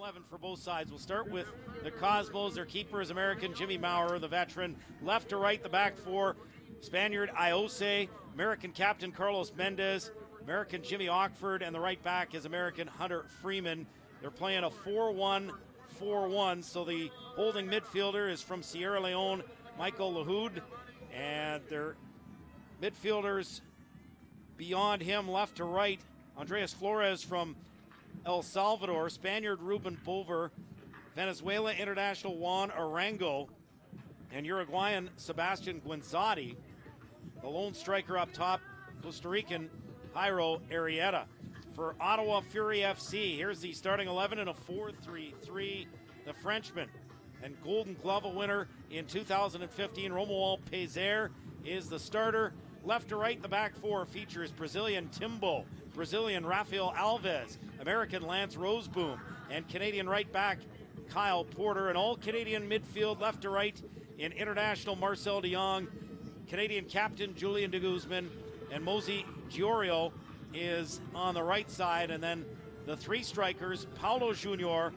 11 for both sides. We'll start with the Cosmos. Their keeper is American Jimmy Maurer, the veteran. Left to right, the back four, Spaniard Iose, American captain Carlos Mendez, American Jimmy Ockford, and the right back is American Hunter Freeman. They're playing a 4-1-4-1, so the holding midfielder is from Sierra Leone, Michael Lahoud, and their midfielders beyond him, left to right, Andreas Flores from El Salvador, Spaniard Ruben Bover, Venezuela international Juan Arango, and Uruguayan Sebastian Guinzati. The lone striker up top, Costa Rican Jairo Arrieta. For Ottawa Fury FC, here's the starting 11 in a 4-3-3. The Frenchman and Golden Glove winner in 2015, Romuald Pezer, is the starter. Left to right, the back four features Brazilian Timbo, Brazilian Rafael Alves, American Lance Roseboom, and Canadian right back Kyle Porter. An all-Canadian midfield left to right in international Marcel de Jong, Canadian captain Julian de Guzman, and Mosey Giorio is on the right side. And then the three strikers, Paulo Junior,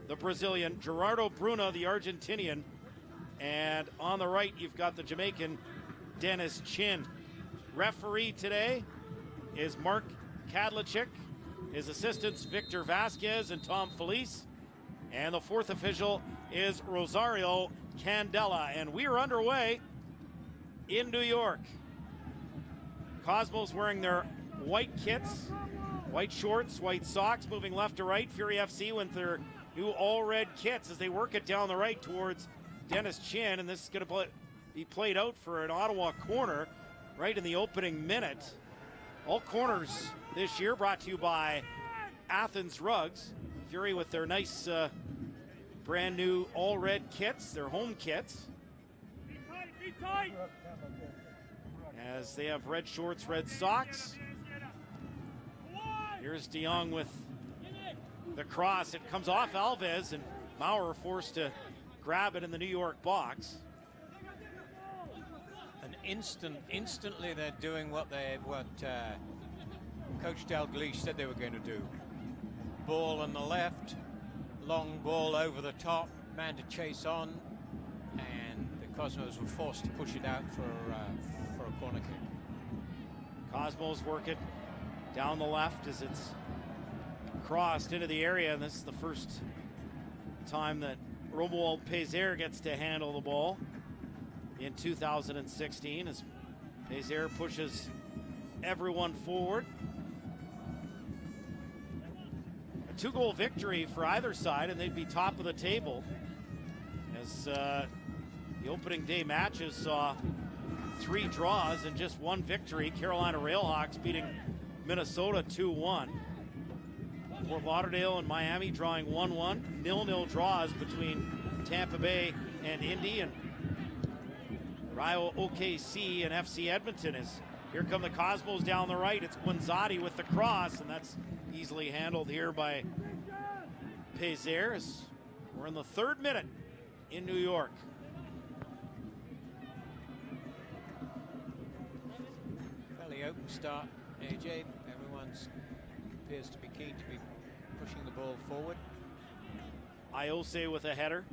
the Brazilian, Gerardo Bruna, the Argentinian, and on the right you've got the Jamaican Dennis Chin. Referee today is Mark Kadlachik. His assistants Victor Vasquez and Tom Felice. And the fourth official is Rosario Candela. And we are underway in New York. Cosmos wearing their white kits, white shorts, white socks, moving left to right. Fury FC with their new all-red kits as they work it down the right towards Dennis Chin. And this is going to be played out for an Ottawa corner right in the opening minute. All corners this year brought to you by Athens Rugs. Fury with their nice brand new all-red kits, their home kits. As they have red shorts, red socks. Here's De Jong with the cross. It comes off Alves, and Maurer forced to grab it in the New York box. Instantly they're doing what Coach Dalglish said they were going to do. Ball on the left, long ball over the top, man to chase on, and the Cosmos were forced to push it out for a corner kick. Cosmos work it down the left as it's crossed into the area, and this is the first time that Romuald Pezer gets to handle the ball in 2016 as Pezer pushes everyone forward. A two-goal victory for either side, and they'd be top of the table as the opening day matches saw 3 draws and just 1 victory. Carolina Railhawks beating Minnesota 2-1. Fort Lauderdale and Miami drawing 1-1. 0-0 draws between Tampa Bay and Indy, and Rio OKC and FC Edmonton. Is here come the Cosmos down the right. It's Guinzati with the cross, and that's easily handled here by Pezer. We're in the 3rd minute in New York. Fairly open start, AJ. Everyone appears to be keen to be pushing the ball forward. Iose with a header.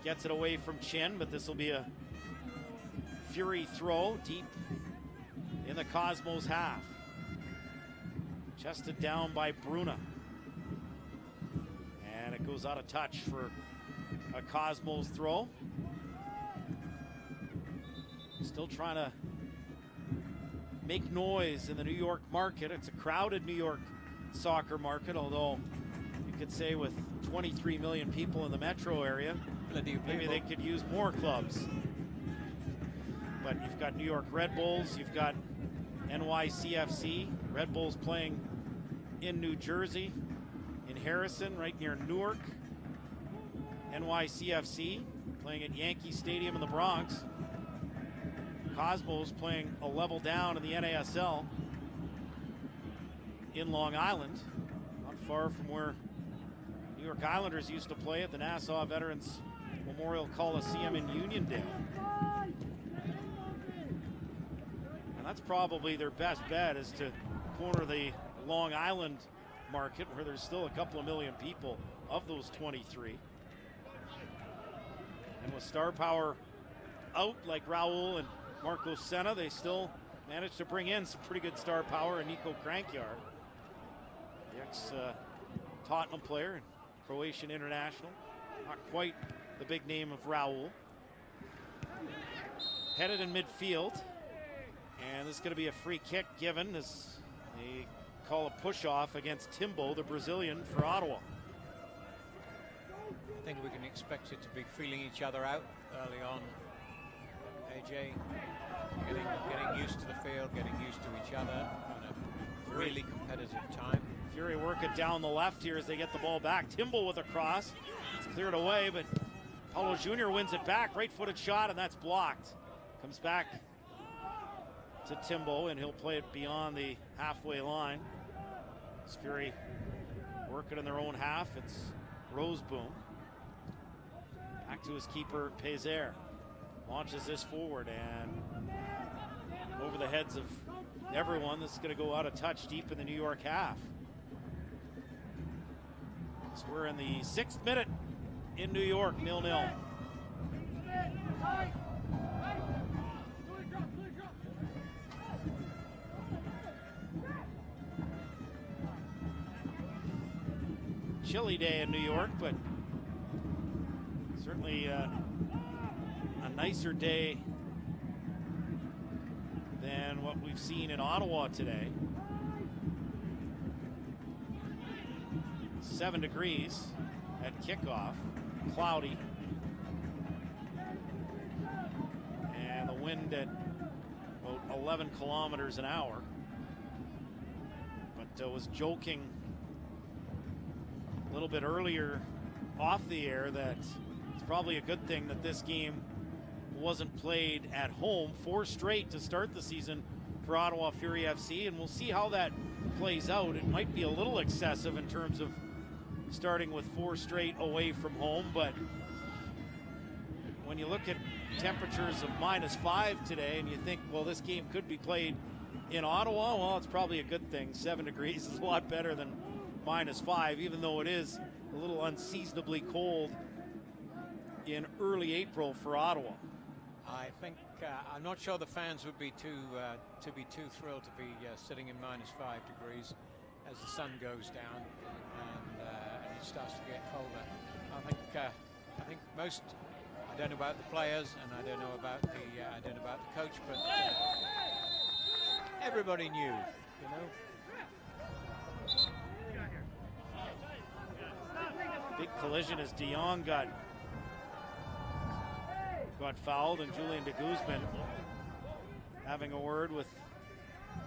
Gets it away from Chin, but this will be a Fury throw deep in the Cosmos half. Chested down by Bruna. And it goes out of touch for a Cosmos throw. Still trying to make noise in the New York market. It's a crowded New York soccer market, although you could say with 23 million people in the metro area, maybe they could use more clubs. But you've got New York Red Bulls, you've got NYCFC, Red Bulls playing in New Jersey, in Harrison, right near Newark. NYCFC playing at Yankee Stadium in the Bronx. Cosmos playing a level down in the NASL in Long Island, not far from where New York Islanders used to play at the Nassau Veterans Memorial Coliseum in Uniondale. And that's probably their best bet, is to corner the Long Island market where there's still a couple of million people of those 23. And with star power out like Raul and Marco Senna, they still managed to bring in some pretty good star power in Nico Kranjcar, the ex-Tottenham player and Croatian international. Not quite the big name of Raul. Headed in midfield, and this is going to be a free kick given as they call a push-off against Timbo, the Brazilian, for Ottawa. I think we can expect it to be feeling each other out early on. AJ getting used to the field, getting used to each other on a really competitive time. Fury work it down the left here as they get the ball back. Timbo with a cross. It's cleared away, but Paulo Jr. wins it back. Right-footed shot, and that's blocked. Comes back to Timbo, and he'll play it beyond the halfway line. As Fury working in their own half, it's Roseboom. Back to his keeper, Pezer. Launches this forward, and over the heads of everyone, this is going to go out of touch deep in the New York half. So we're in the 6th minute in New York, 0-0. Chilly day in New York, but certainly a nicer day than what we've seen in Ottawa today. 7 degrees at kickoff, cloudy, and the wind at about 11 kilometers an hour. But was joking a little bit earlier off the air that it's probably a good thing that this game wasn't played at home. 4 straight to start the season for Ottawa Fury FC, and we'll see how that plays out. It might be a little excessive in terms of starting with 4 straight away from home, but when you look at temperatures of -5 today and you think, well, this game could be played in Ottawa, well, it's probably a good thing. 7 degrees is a lot better than -5, even though it is a little unseasonably cold in early April for Ottawa. I think I'm not sure the fans would be too thrilled to be sitting in -5 degrees as the sun goes down and it starts to get colder. I think most. I don't know about the players, and I don't know about the coach, but everybody knew, you know. Big collision as De Jong got fouled, and Julian de Guzman having a word with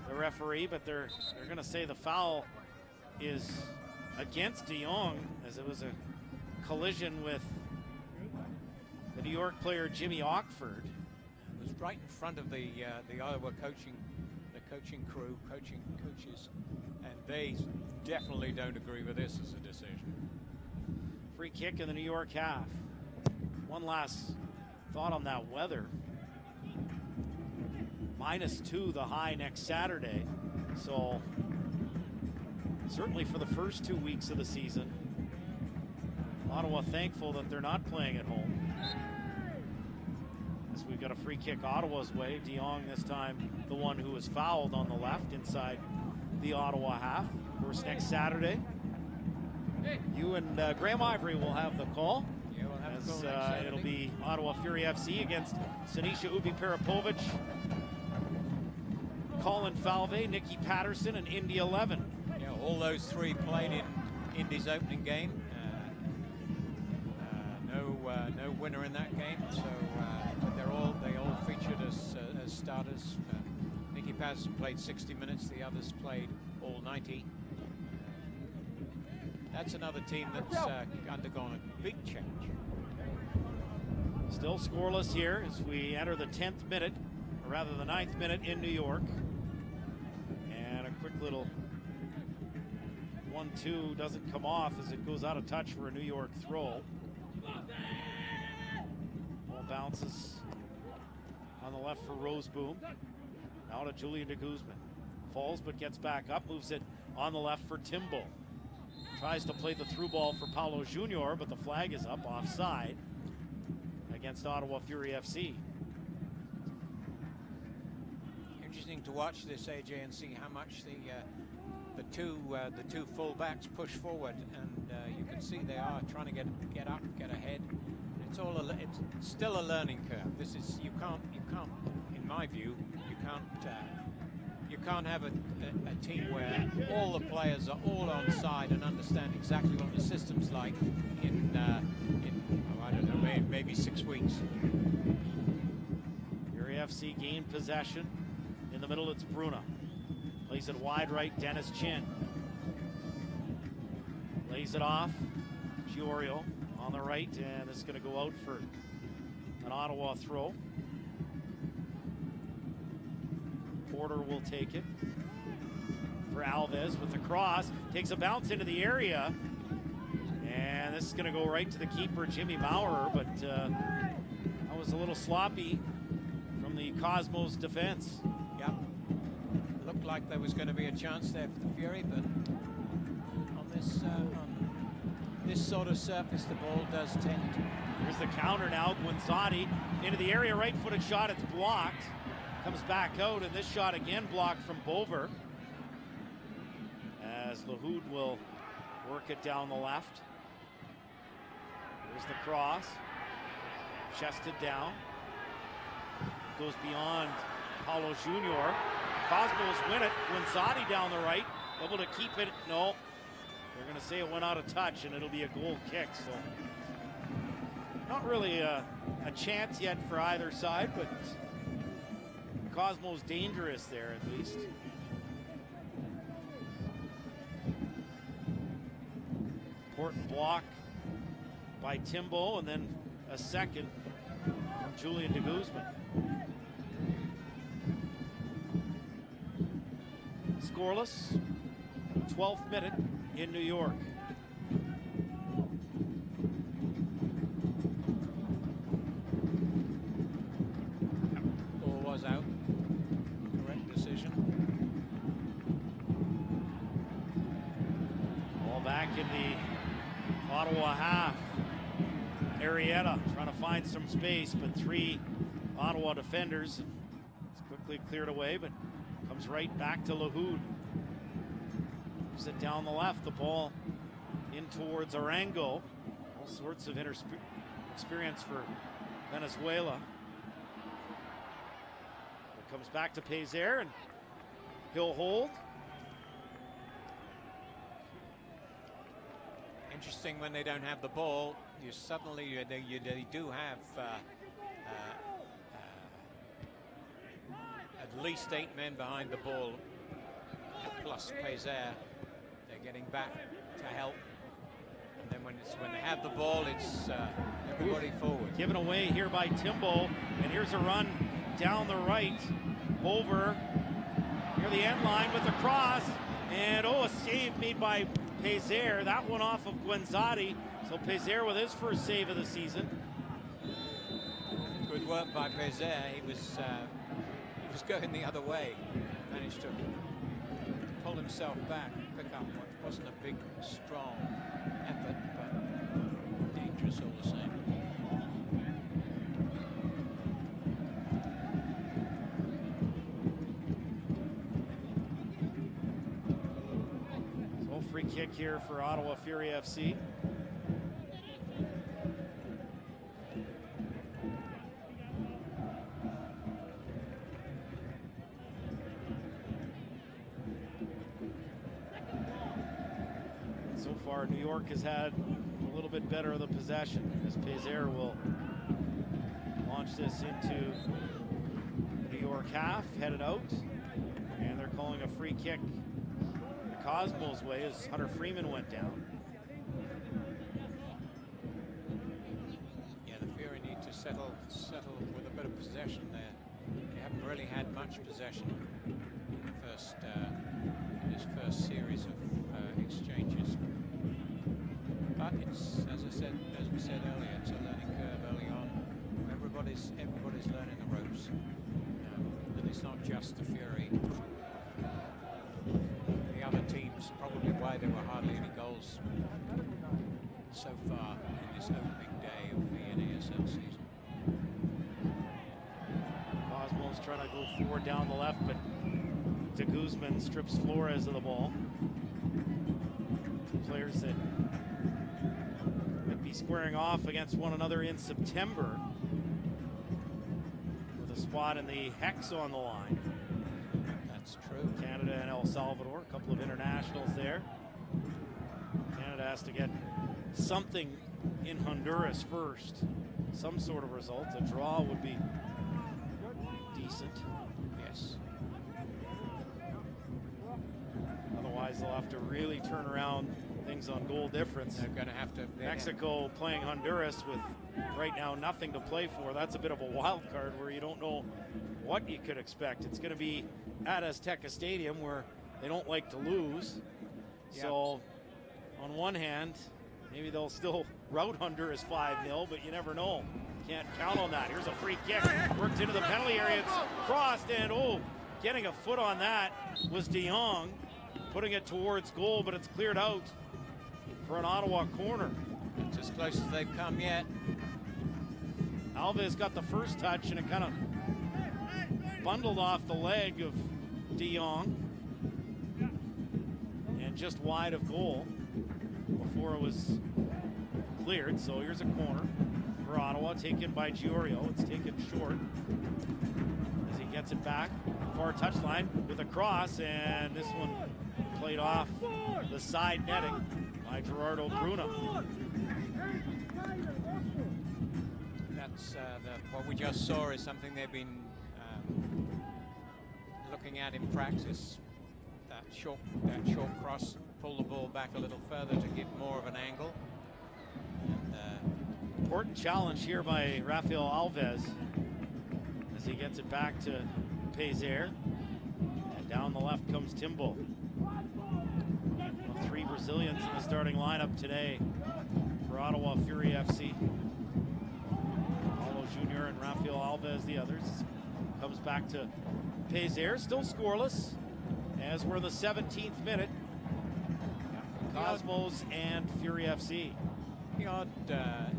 the referee, but they're going to say the foul is against De Jong, as it was a collision with the New York player Jimmy Ockford. It was right in front of the Ottawa coaches, and they definitely don't agree with this as a decision. Free kick in the New York half. One last thought on that weather. -2 the high next Saturday. So certainly for the first 2 weeks of the season, Ottawa thankful that they're not playing at home. As we've got a free kick Ottawa's way. De Jong this time the one who was fouled on the left inside the Ottawa half. Of course, next Saturday, you and Graham Ivory will have the call. Yeah, we'll have as the call it'll be Ottawa Fury FC against Sinisha Ubi-Peripovic, Colin Falvey, Nikki Patterson, and Indy 11. Yeah, all those 3 played in Indy's opening game. No winner in that game, so but they all featured as starters. Nikki Patterson played 60 minutes, the others played all 90. That's another team that's undergone a big change. Still scoreless here as we enter the 10th minute, or rather the 9th minute in New York. And a quick little 1-2 doesn't come off as it goes out of touch for a New York throw. Ball bounces on the left for Roseboom. Now to Julian de Guzman. Falls but gets back up, moves it on the left for Timbo. Tries to play the through ball for Paulo Junior, but the flag is up offside against Ottawa Fury FC. Interesting to watch this, AJ, and see how much the two fullbacks push forward, and you can see they are trying to get up, get ahead. It's still a learning curve. This is you can't in my view you can't have a team where all the players are all on side and understand exactly what the system's like in I don't know, maybe 6 weeks. Fury FC gained possession. In the middle, it's Bruna. Plays it wide right, Dennis Chin. Lays it off, Giorio on the right, and this is going to go out for an Ottawa throw. Porter will take it for Alves with the cross. Takes a bounce into the area, and this is going to go right to the keeper, Jimmy Maurer, but that was a little sloppy from the Cosmos defense. Yep. Looked like there was going to be a chance there for the Fury, but on this sort of surface, the ball does tend. Here's the counter now. Guinzotti into the area, right-footed shot. It's blocked. Comes back out, and this shot again blocked from Bover. As Lahoud will work it down the left. Here's the cross. Chested down. Goes beyond Paulo Junior. Cosmos win it. Guinzotti down the right. Able to keep it. No. They're going to say it went out of touch, and it'll be a goal kick. So not really a chance yet for either side, but Cosmos dangerous there at least. Important block by Timbo, and then a second from Julian de Guzman. Scoreless, 12th minute in New York. Ball was out. Correct decision. Ball back in the Ottawa half. Arrieta trying to find some space, but 3 Ottawa defenders. It's quickly cleared away, but comes right back to Lahoud. Moves it down the left, the ball in towards Arango. All sorts of experience for Venezuela. It comes back to Pezer, and he'll hold. Interesting when they don't have the ball, you suddenly they do have at least 8 men behind the ball, plus Pezer. They're getting back to help, and then when they have the ball, it's everybody forward. Given away here by Timbo, and here's a run down the right. Over near the end line with a cross, and a save made by Pezer. That one off of Guinzotti. So Pezer with his first save of the season. Good work by Pezer. He was going the other way. Managed to pull himself back, pick up what wasn't a big, strong effort, but dangerous all the same. So free kick here for Ottawa Fury FC. So far, New York has had a little bit better of the possession as Pezer will launch this into the New York half, headed out, and they're calling a free kick the Cosmos way as Hunter Freeman went down. Yeah, the Fury need to settle with a bit of possession there. They haven't really had much possession in the first in this first series of exchanges. But it's, as we said earlier, it's a learning curve early on. Everybody's learning the ropes, and it's not just the Fury. The other teams, probably why there were hardly any goals goals so far in this opening day of the NASL season. Cosmos trying to go forward down the left, but de Guzman strips Flores of the ball. Two players that might be squaring off against one another in September, with a spot in the Hex on the line. That's true. Canada and El Salvador, a couple of internationals there. Canada has to get something in Honduras first, some sort of result. A draw would be decent. Yes. Otherwise, they'll have to really turn around things on goal difference. They're going to have to. Mexico playing Honduras with right now nothing to play for. That's a bit of a wild card where you don't know what you could expect. It's going to be at Azteca Stadium where they don't like to lose. Yep. So on one hand, maybe they'll still rout Honduras 5-0, but you never know. Can't count on that. Here's a free kick. Worked into the penalty area. It's crossed, and getting a foot on that was De Jong, putting it towards goal, but it's cleared out for an Ottawa corner. It's as close as they've come yet. Alves got the first touch, and it kind of bundled off the leg of De Jong and just wide of goal before it was cleared. So here's a corner for Ottawa, taken by Giorio. It's taken short as he gets it back. Far touchline with a cross, and this one played off the side netting by Gerardo Bruna. That's what we just saw is something they've been looking at in practice. That short cross, pull the ball back a little further to give more of an angle. And, important challenge here by Rafael Alves as he gets it back to Pezer. And down the left comes Timbo. Well, 3 Brazilians in the starting lineup today for Ottawa Fury FC. Paulo Jr. and Rafael Alves, the others. Comes back to Pezer, still scoreless, as we're in the 17th minute. Cosmos and Fury FC. The odd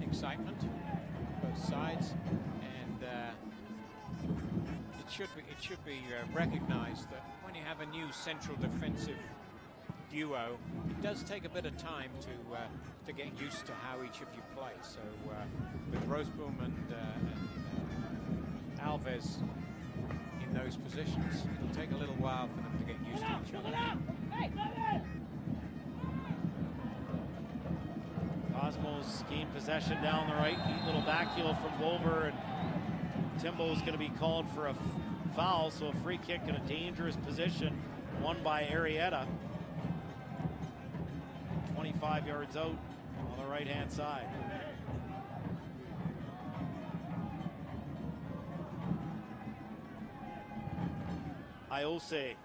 excitement, both sides, and it should be recognized that when you have a new central defensive duo, it does take a bit of time to get used to how each of you play. So with Roseboom and Alves in those positions, it'll take a little while for them to get used to each other. Cosmos gain possession down the right. Neat little backheel from Wolver, and Timbo's going to be called for a foul, so a free kick in a dangerous position, won by Arrieta. 25 yards out on the right-hand side. Iose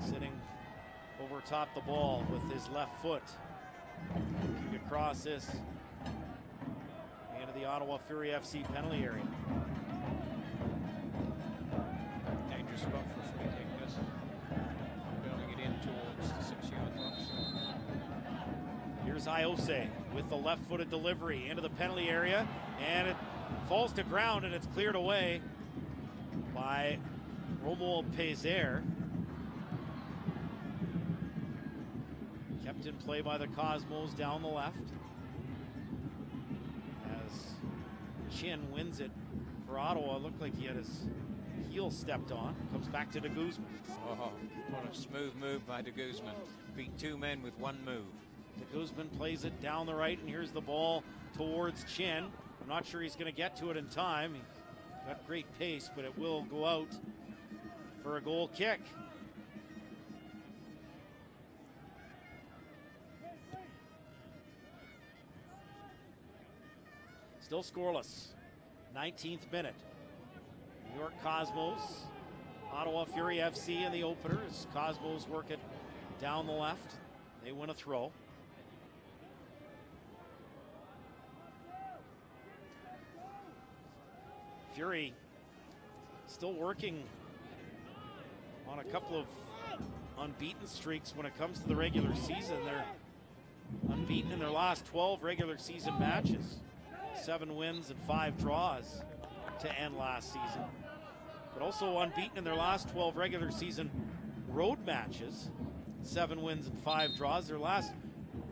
sitting over top the ball with his left foot. Looking across this into the Ottawa Fury FC penalty area. Dangerous spot for a free kick, this. Building it in towards the 6-yard box. Here's Iose with the left-footed delivery into the penalty area, and it falls to ground, and it's cleared away by Romuald Pezer. Kept in play by the Cosmos down the left as Chin wins it for Ottawa. Looked like he had his heel stepped on. Comes back to de Guzman. Oh, what a smooth move by de Guzman. Beat 2 men with 1 move. De Guzman plays it down the right, and here's the ball towards Chin. I'm not sure he's going to get to it in time. He's got great pace, but it will go out for a goal kick. Still scoreless. 19th minute. New York Cosmos, Ottawa Fury FC in the opener as Cosmos work it down the left. They win a throw. Fury still working on a couple of unbeaten streaks when it comes to the regular season. They're unbeaten in their last 12 regular season matches. 7 wins and 5 draws to end last season. But also unbeaten in their last 12 regular season road matches. 7 wins and 5 draws. Their last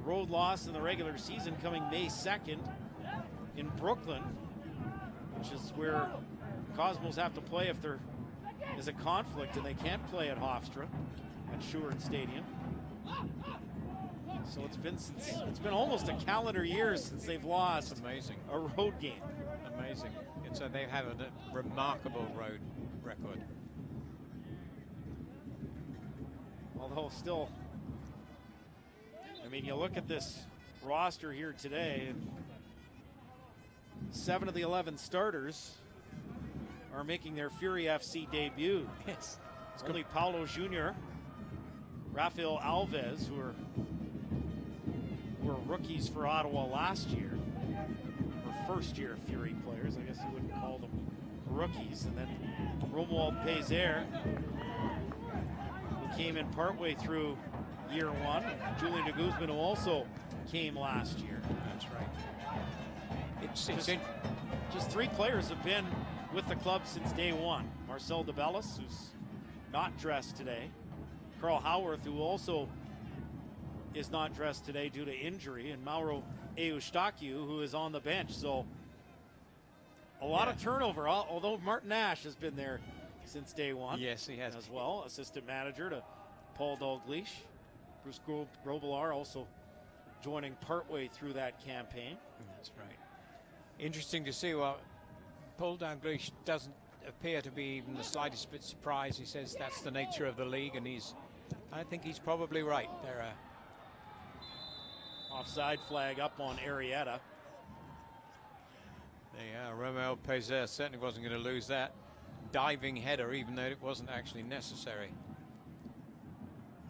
road loss in the regular season coming May 2nd in Brooklyn, which is where Cosmos have to play if there is a conflict and they can't play at Hofstra at Schuert Stadium. So it's been almost a calendar year since they've lost a road game. Amazing. And so they have a remarkable road record. Although still, I mean, you look at this roster here today, and 7 of the 11 starters are making their Fury FC debut. Yes. Only Paulo Jr., Rafael Alves, who were rookies for Ottawa last year, or first-year Fury players. I guess you wouldn't call them rookies. And then Romuald Pezer, who came in partway through year 1. Julian de Guzman, who also came last year. That's right. Just 3 players have been with the club since day 1. Marcel de Bellis, who's not dressed today. Carl Howarth, who also is not dressed today due to injury, and Mauro Eustáquio, who is on the bench. So a lot of turnover, although Martin Ash has been there since day 1. Yes, he has. As well, assistant manager to Paul Dalglish. Bruce Grobelar also joining partway through that campaign. That's right. Interesting to see. Well, Paul Dalglish doesn't appear to be even the slightest bit surprised. He says that's the nature of the league, and I think he's probably right. There are offside flag up on Arrieta. Romuald Pezer certainly wasn't going to lose that diving header, even though it wasn't actually necessary.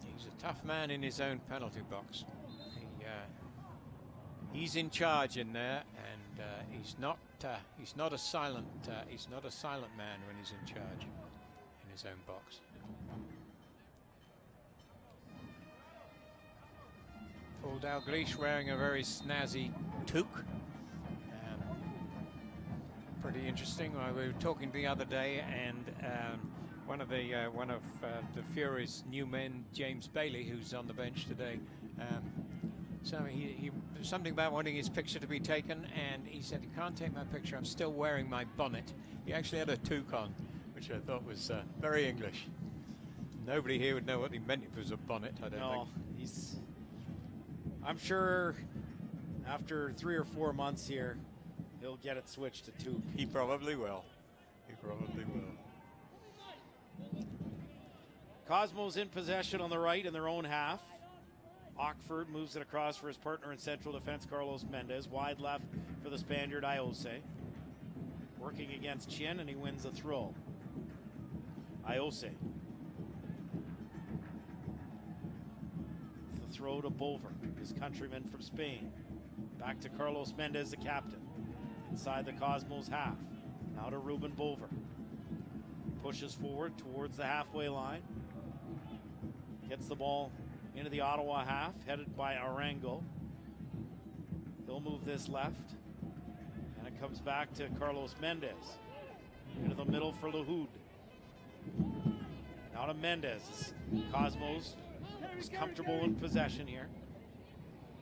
He's a tough man in his own penalty box. He's in charge in there, and he's not a silent man when he's in charge in his own box. Paul Dalglish wearing a very snazzy toque. Pretty interesting. We were talking the other day, and one of the Fury's new men, James Bailey, who's on the bench today. So he something about wanting his picture to be taken, and he said, "You can't take my picture. I'm still wearing my bonnet." He actually had a toque on, which I thought was very English. Nobody here would know what he meant if it was a bonnet. I don't think. I'm sure after 3 or 4 months here, he'll get it switched to toque. He probably will. He probably will. Cosmos in possession on the right in their own half. Ockford moves it across for his partner in central defense, Carlos Mendez. Wide left for the Spaniard, Iose. Working against Chin, and he wins the throw. Iose. The throw to Bover, his countryman from Spain. Back to Carlos Mendez, the captain. Inside the Cosmos half. Now to Ruben Bover. Pushes forward towards the halfway line. Gets the ball into the Ottawa half, headed by Arango. He'll move this left. And it comes back to Carlos Mendez. Into the middle for Lahoud. Now to Mendez. Cosmos is comfortable in possession here.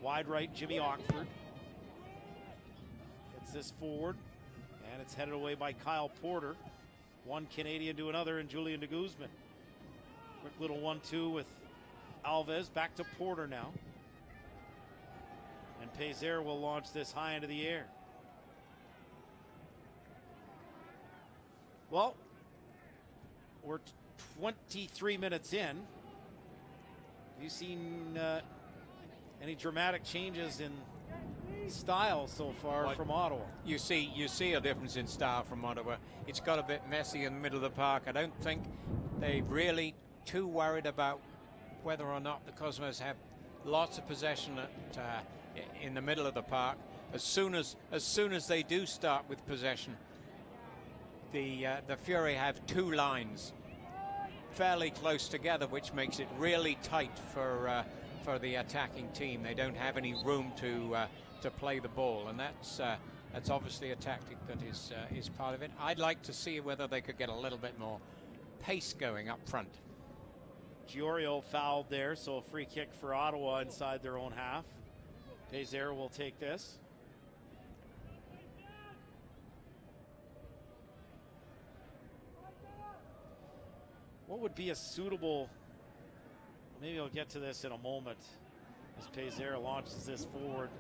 Wide right, Jimmy Ockford. Gets this forward. And it's headed away by Kyle Porter. One Canadian to another, and Julian de Guzman. Quick little 1-2 with Alves. Back to Porter now. And Pezer will launch this high into the air. Well, we're 23 minutes in. Have you seen any dramatic changes in style so far from Ottawa? You see a difference in style from Ottawa. It's got a bit messy in the middle of the park. I don't think they're really too worried about whether or not the Cosmos have lots of possession in the middle of the park. As soon as they do start with possession, the Fury have 2 lines fairly close together, which makes it really tight for for the attacking team. They don't have any room to play the ball, and that's obviously a tactic that is part of it. I'd like to see whether they could get a little bit more pace going up front. Giorio fouled there, so a free kick for Ottawa inside their own half. Pezer will take this. What would be a suitable, maybe I'll get to this in a moment, as Pezer launches this forward.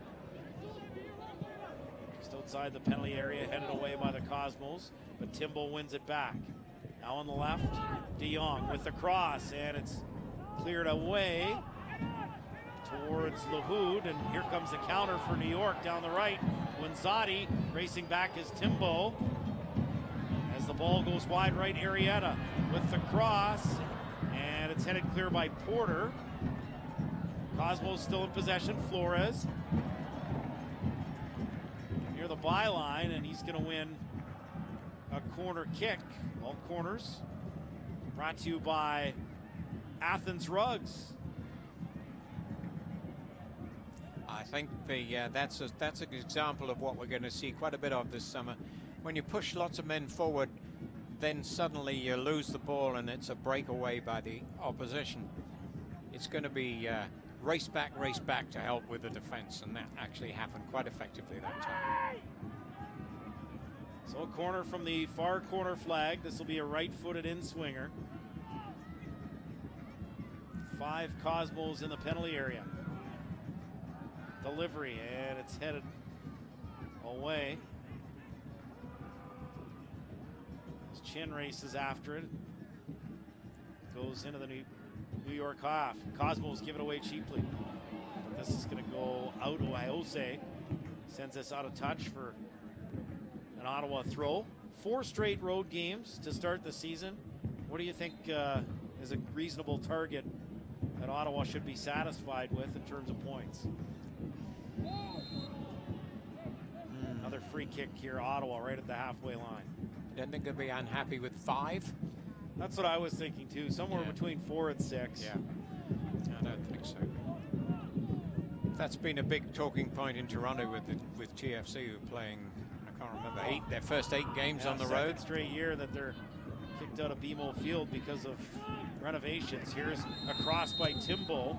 Just outside the penalty area, headed away by the Cosmos, but Timbo wins it back. Now on the left, De Jong with the cross, and it's cleared away towards Lahoud, and here comes the counter for New York down the right. Winzati racing back is Timbo. As the ball goes wide right, Arrieta with the cross, and it's headed clear by Porter. Cosmos still in possession, Flores near the byline, and he's going to win a corner kick. All corners brought to you by Athens Rugs. I think that's an example of what we're going to see quite a bit of this summer. When you push lots of men forward, then suddenly you lose the ball and it's a breakaway by the opposition. It's going to be race back to help with the defense, and that actually happened quite effectively that time. So a corner from the far corner flag. This will be a right-footed in-swinger. 5 Cosmos in the penalty area. Delivery, and it's headed away. As Chin races after it. Goes into the New York half. Cosmos give it away cheaply. But this is going to go out. Iose sends us out of touch for an Ottawa throw. 4 straight road games to start the season. What do you think is a reasonable target that Ottawa should be satisfied with in terms of points? Another free kick here, Ottawa, right at the halfway line. I don't think they'll be unhappy with 5. That's what I was thinking too. Somewhere between 4 and 6. Yeah, I don't think so. That's been a big talking point in Toronto with TFC, who are playing, I can't remember, their first 8 games on the road. Straight year that they're kicked out of BMO Field because of renovations. Here's a cross by Timbo,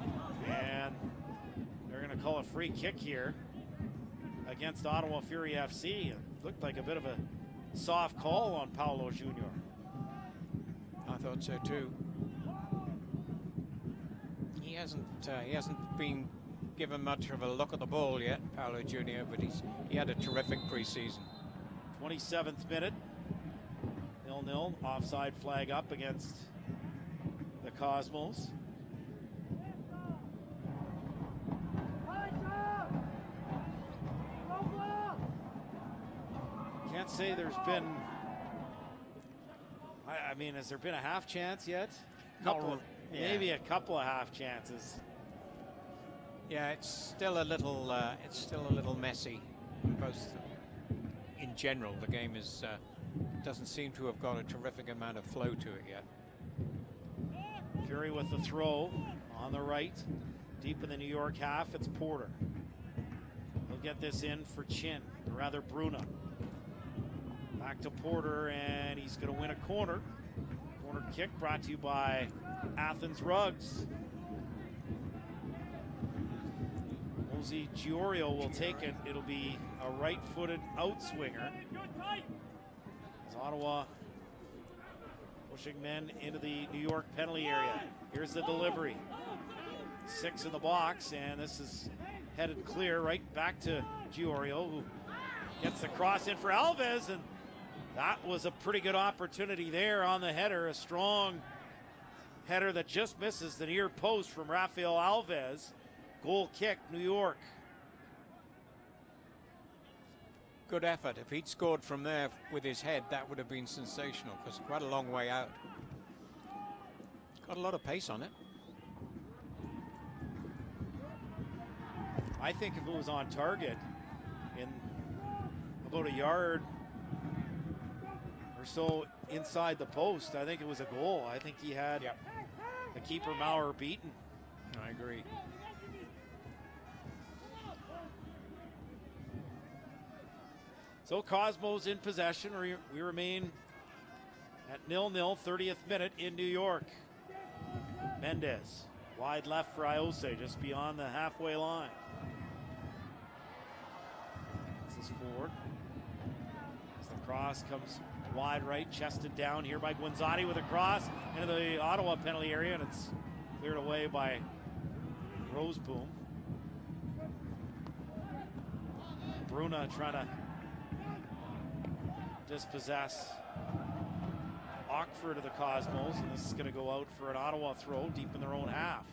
and they're going to call a free kick here against Ottawa Fury FC. It looked like a bit of a soft call on Paulo Jr. I thought so too. He hasn't been given much of a look at the ball yet, Paulo Jr., but he had a terrific preseason. 27th minute, 0-0, offside flag up against the Cosmos. Can't say there's been, I mean, has there been a half chance yet? Maybe a couple of half chances. Yeah, it's still a little messy. Both in general, the game doesn't seem to have got a terrific amount of flow to it yet. Fury with the throw on the right, deep in the New York half. It's Porter. He'll get this in for Chin, or rather Bruna. Back to Porter, and he's going to win a corner. Corner kick brought to you by Athens Rugs. Jose Giorio will take it. It'll be a right-footed outswinger. As Ottawa pushing men into the New York penalty area. Here's the delivery. 6 in the box, and this is headed clear right back to Giorio, who gets the cross in for Alves, and that was a pretty good opportunity there on the header. A strong header that just misses the near post from Rafael Alves. Goal kick, New York. Good effort. If he'd scored from there with his head, that would have been sensational, because quite a long way out. Got a lot of pace on it. I think if it was on target in about a yard or so inside the post, I think it was a goal. I think he had the keeper Maurer beaten. I agree. So Cosmos in possession. We remain at 0-0, 30th minute in New York. Mendez, wide left for Iose, just beyond the halfway line. This is forward. As the cross comes wide right, chested down here by Guanzati with a cross into the Ottawa penalty area, and it's cleared away by Roseboom. Bruna trying to dispossess Ockford of the Cosmos, and this is going to go out for an Ottawa throw deep in their own half.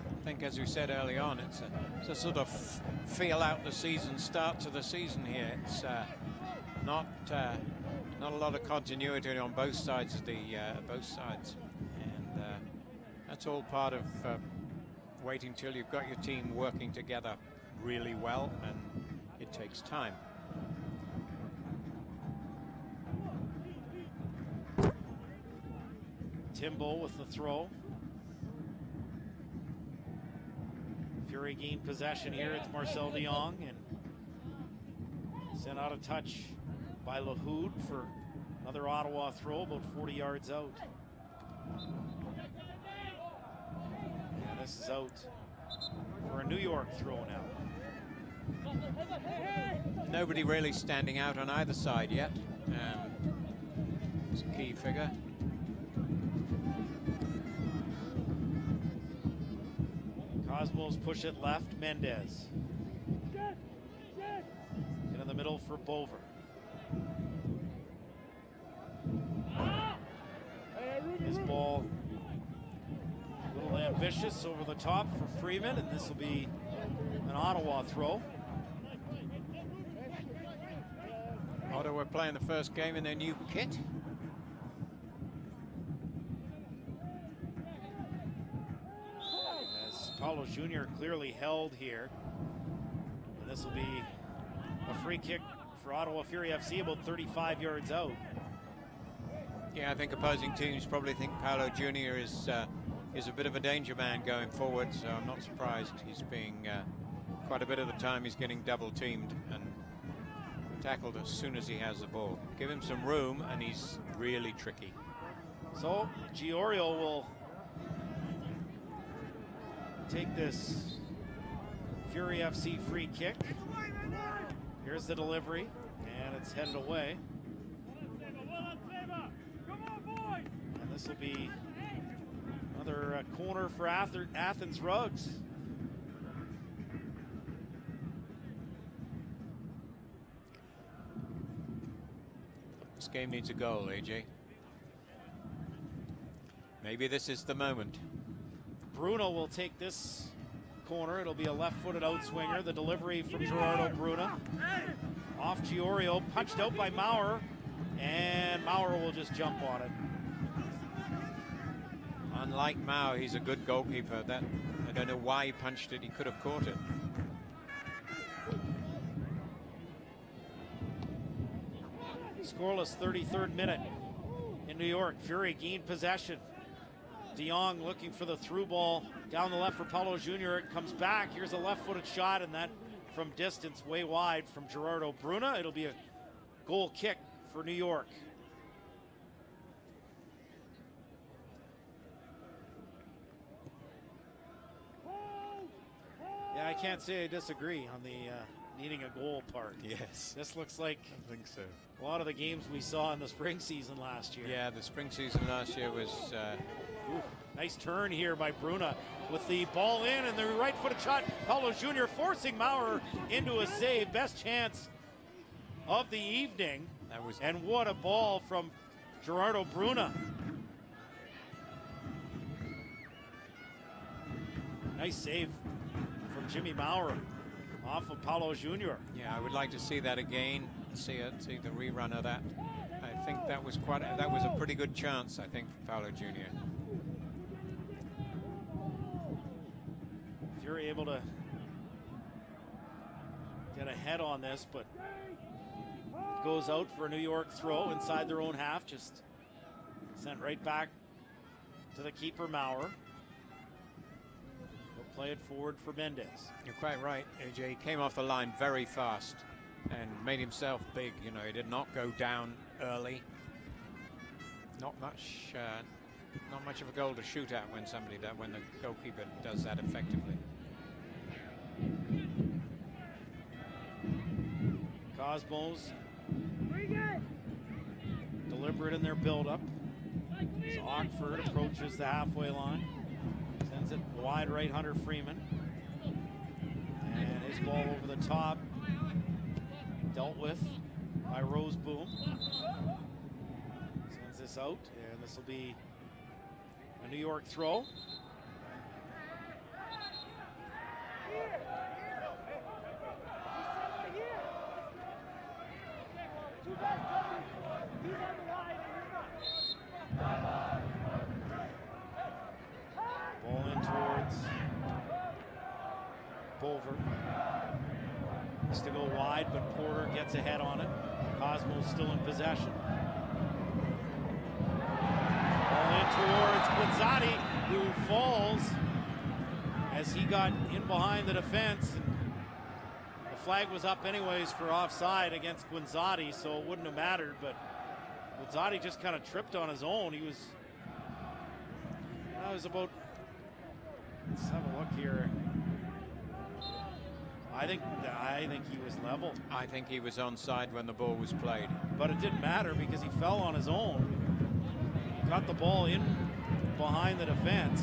I think, as we said early on, it's a sort of feel out the season, start to the season here. It's not a lot of continuity on both sides of the and that's all part of waiting till you've got your team working together really well, and it takes time. Timbo with the throw. Fury gained possession here. It's Marcel de Jong, and sent out of touch by Lahoud for another Ottawa throw about 40 yards out. And this is out for a New York throw now. Nobody really standing out on either side yet. It's a key figure. Cosmos push it left, Mendez. In the middle for Bover. His ball a little ambitious over the top for Freeman, and this will be an Ottawa throw. Ottawa playing the first game in their new kit. Paulo Jr. clearly held here. And this will be a free kick for Ottawa Fury FC about 35 yards out. Yeah, I think opposing teams probably think Paulo Jr. is a bit of a danger man going forward, so I'm not surprised. He's being quite a bit of the time he's getting double teamed and tackled as soon as he has the ball. Give him some room and he's really tricky. So Giorio will take this Fury FC free kick. Here's the delivery, and it's headed away. And this will be another corner for Athens Rugs. This game needs a goal, AJ. Maybe this is the moment. Bruno will take this corner. It'll be a left-footed outswinger. The delivery from Gerardo Bruna. Off Giorio, punched out by Maurer, and Maurer will just jump on it. Unlike Maurer, he's a good goalkeeper. I don't know why he punched it. He could have caught it. Scoreless 33rd minute in New York. Fury gained possession. De Jong looking for the through ball down the left for Paulo Jr. It comes back. Here's a left-footed shot, and that from distance way wide from Gerardo Bruna. It'll be a goal kick for New York. Yeah, I can't say I disagree on the needing a goal part. Yes. This looks like I think so. A lot of the games we saw in the spring season last year. Yeah, the spring season last year was... nice turn here by Bruna with the ball in and the right-footed shot. Paulo Jr. forcing Maurer into a save. Best chance of the evening. And what a ball from Gerardo Bruna. Nice save from Jimmy Maurer off of Paulo Jr. Yeah, I would like to see that again. See the rerun of that. I think that was a pretty good chance, I think, for Paulo Jr. Fury able to get ahead on this, but it goes out for a New York throw inside their own half, just sent right back to the keeper, Maurer. He'll play it forward for Mendez. You're quite right, AJ. He came off the line very fast and made himself big. You know, he did not go down early. Not much of a goal to shoot at when when the goalkeeper does that effectively. Cosmos deliberate in their build-up. So Ockford approaches the halfway line, sends it wide right, Hunter Freeman, and his ball over the top, dealt with by Roseboom. Sends this out, and this will be a New York throw. Ball in towards Bolver. Needs to go wide, but Porter gets ahead on it. Cosmo's still in possession. Ball in towards Guinzotti, who falls as he got in behind the defense. The flag was up anyways for offside against Guinzotti, so it wouldn't have mattered, but Guinzotti just kind of tripped on his own. He was about, let's have a look here. I think he was level. I think he was onside when the ball was played. But it didn't matter because he fell on his own. Got the ball in behind the defense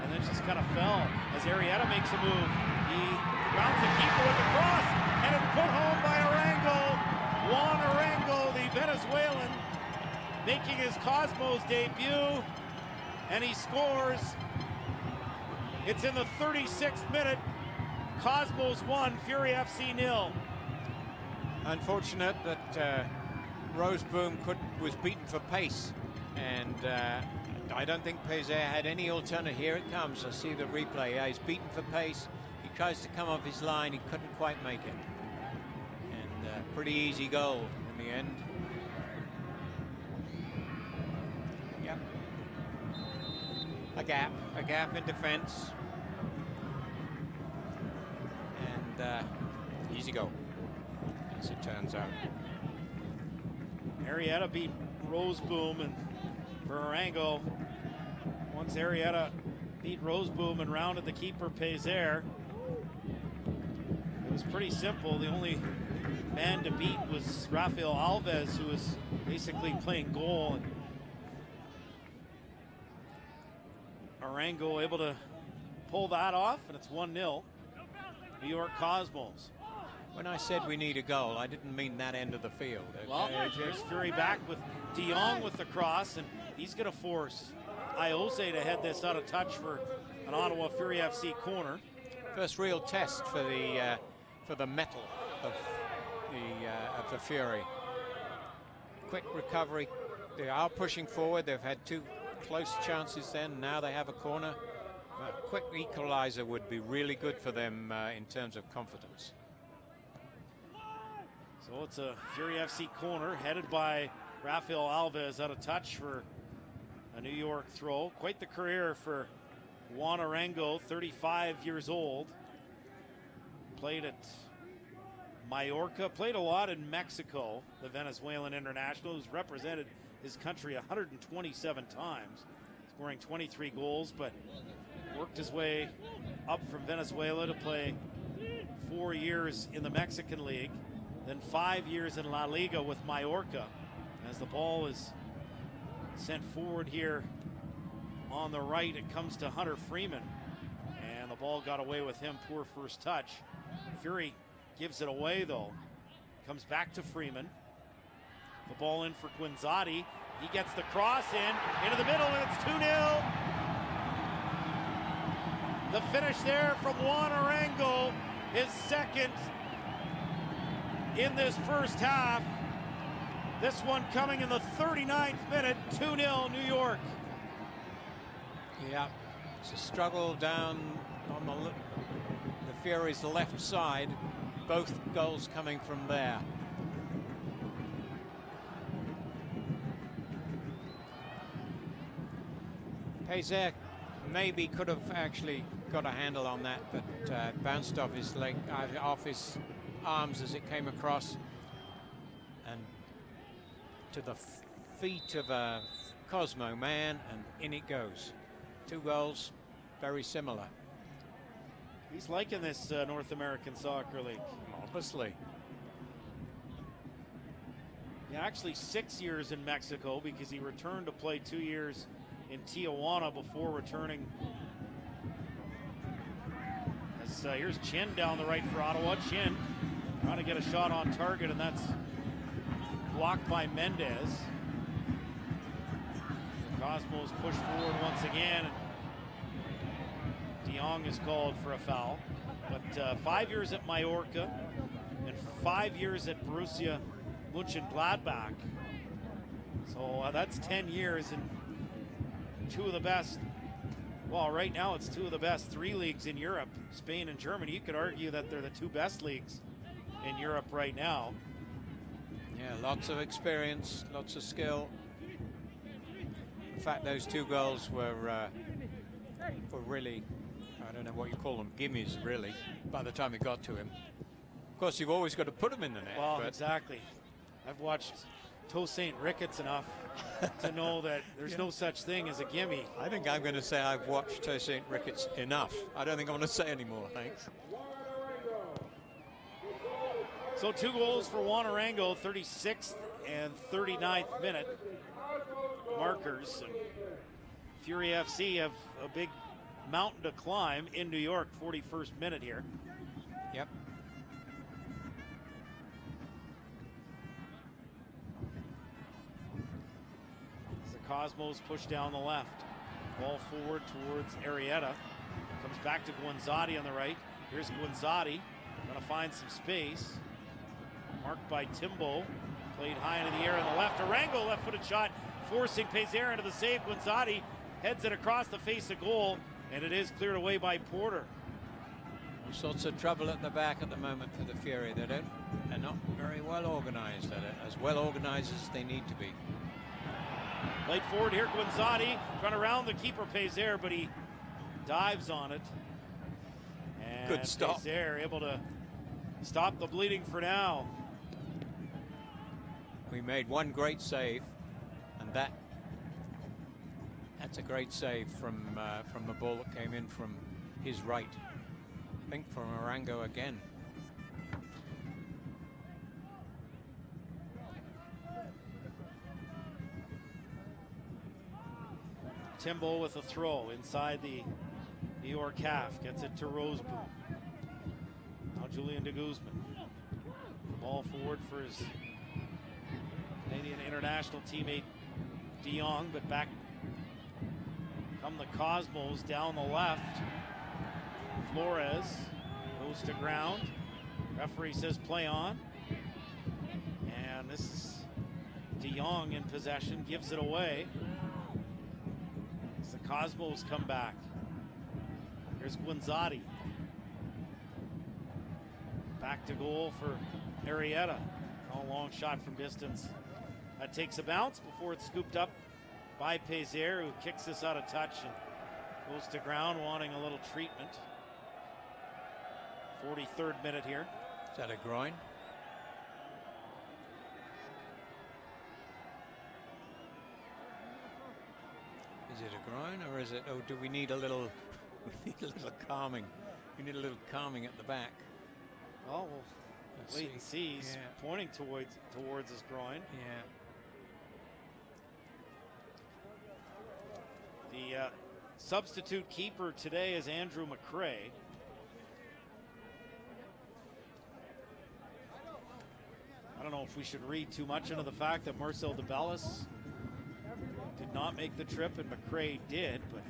and then just kind of fell as Arrieta makes a move. He rounds the keeper with a cross and it's put home by Arango. Juan Arango, the Venezuelan, making his Cosmos debut, and he scores. It's in the 36th minute. Cosmos 1, Fury FC 0. Unfortunate that Roseboom was beaten for pace, and I don't think Pezer had any alternative. Here it comes. I see the replay. Yeah, he's beaten for pace. He tries to come off his line. He couldn't quite make it. And pretty easy goal in the end. Yep. A gap in defense. And easy goal, as it turns out. Arrieta beat Roseboom, and for Arango, once Arrieta beat Roseboom and rounded the keeper Pezer, it was pretty simple. The only man to beat was Rafael Alves, who was basically playing goal. And Arango able to pull that off, and it's 1-0. New York Cosmos. When I said we need a goal, I didn't mean that end of the field. Okay? Well, there's Fury back with De Jong with the cross, and he's going to force Iose to head this out of touch for an Ottawa Fury FC corner. First real test for the metal of the Fury. Quick recovery. They are pushing forward. They've had two close chances then. Now they have a corner. A quick equalizer would be really good for them in terms of confidence. So it's a Fury FC corner headed by Rafael Alves out of touch for a New York throw. Quite the career for Juan Arango, 35 years old. Played at Mallorca, played a lot in Mexico, the Venezuelan international, who's represented his country 127 times, scoring 23 goals, but worked his way up from Venezuela to play 4 years in the Mexican League, then 5 years in La Liga with Mallorca. As the ball is sent forward here on the right, it comes to Hunter Freeman, and the ball got away with him. Poor first touch. Fury gives it away though. Comes back to Freeman. The ball in for Guinzotti. He gets the cross into the middle, and it's 2-0. The finish there from Juan Arango, his second in this first half. This one coming in the 39th minute, 2-0 New York. Yeah, it's a struggle down on the Fury's left side. Both goals coming from there. Pezer maybe could have actually got a handle on that, but bounced off his leg, off his arms as it came across, and to the feet of a Cosmo man, and in it goes. 2 goals, very similar. He's liking this North American Soccer League. Obviously. Yeah, actually 6 years in Mexico, because he returned to play 2 years in Tijuana before returning. As here's Chin down the right for Ottawa. Chin trying to get a shot on target, and that's blocked by Mendez. Cosmos push forward once again. De Jong is called for a foul. But 5 years at Mallorca and 5 years at Borussia Mönchengladbach. So that's 10 years and 2 of the best. Well, right now it's 2 of the best 3 leagues in Europe, Spain and Germany. You could argue that they're the 2 best leagues in Europe right now. Yeah, lots of experience, lots of skill. In fact, those 2 goals were really, I don't know what you call them, gimmies, really, by the time it got to him. Of course, you've always got to put them in the net. Well, exactly. I've watched Toe St. Ricketts enough to know that there's no such thing as a gimme. I think I'm going to say I've watched Toe St. Ricketts enough. I don't think I want to say any more, thanks. So 2 goals for Juan Arango, 36th and 39th minute markers. And Fury FC have a big mountain to climb in New York, 41st minute here. Yep. As the Cosmos push down the left. Ball forward towards Arrieta. Comes back to Guanzati on the right. Here's Guanzati. Going to find some space. Marked by Timbo. Played high into the air on the left. Arango, left-footed shot, forcing Pezer into the save. Guanzati heads it across the face of goal, and it is cleared away by Porter. All sorts of trouble at the back at the moment for the Fury. They're not very well organized at it, as well organized as they need to be. Played forward here, Guanzati trying to round the keeper Pezer, but he dives on it. And good stop. Pezer able to stop the bleeding for now. We made one great save, and that's a great save from the ball that came in from his right. I think from Arango again. Timbo with a throw inside the New York half, gets it to Roseboom. Now Julian de Guzman. Ball forward for his Canadian international teammate De Jong, but back come the Cosmos down the left. Flores goes to ground. Referee says play on. And this is De Jong in possession, gives it away. As the Cosmos come back. Here's Guanzati. Back to goal for Arrieta. A long shot from distance. That takes a bounce before it's scooped up by Pezer, who kicks this out of touch and goes to ground wanting a little treatment. 43rd minute here. Is that a groin? Is it a groin, or is it, oh, do we need a little, calming? We need a little calming at the back. Well, we'll wait and see. He's pointing towards his groin. Yeah. The substitute keeper today is Andrew McRae. I don't know if we should read too much into the fact that Marcel de Bellis did not make the trip and McRae did, but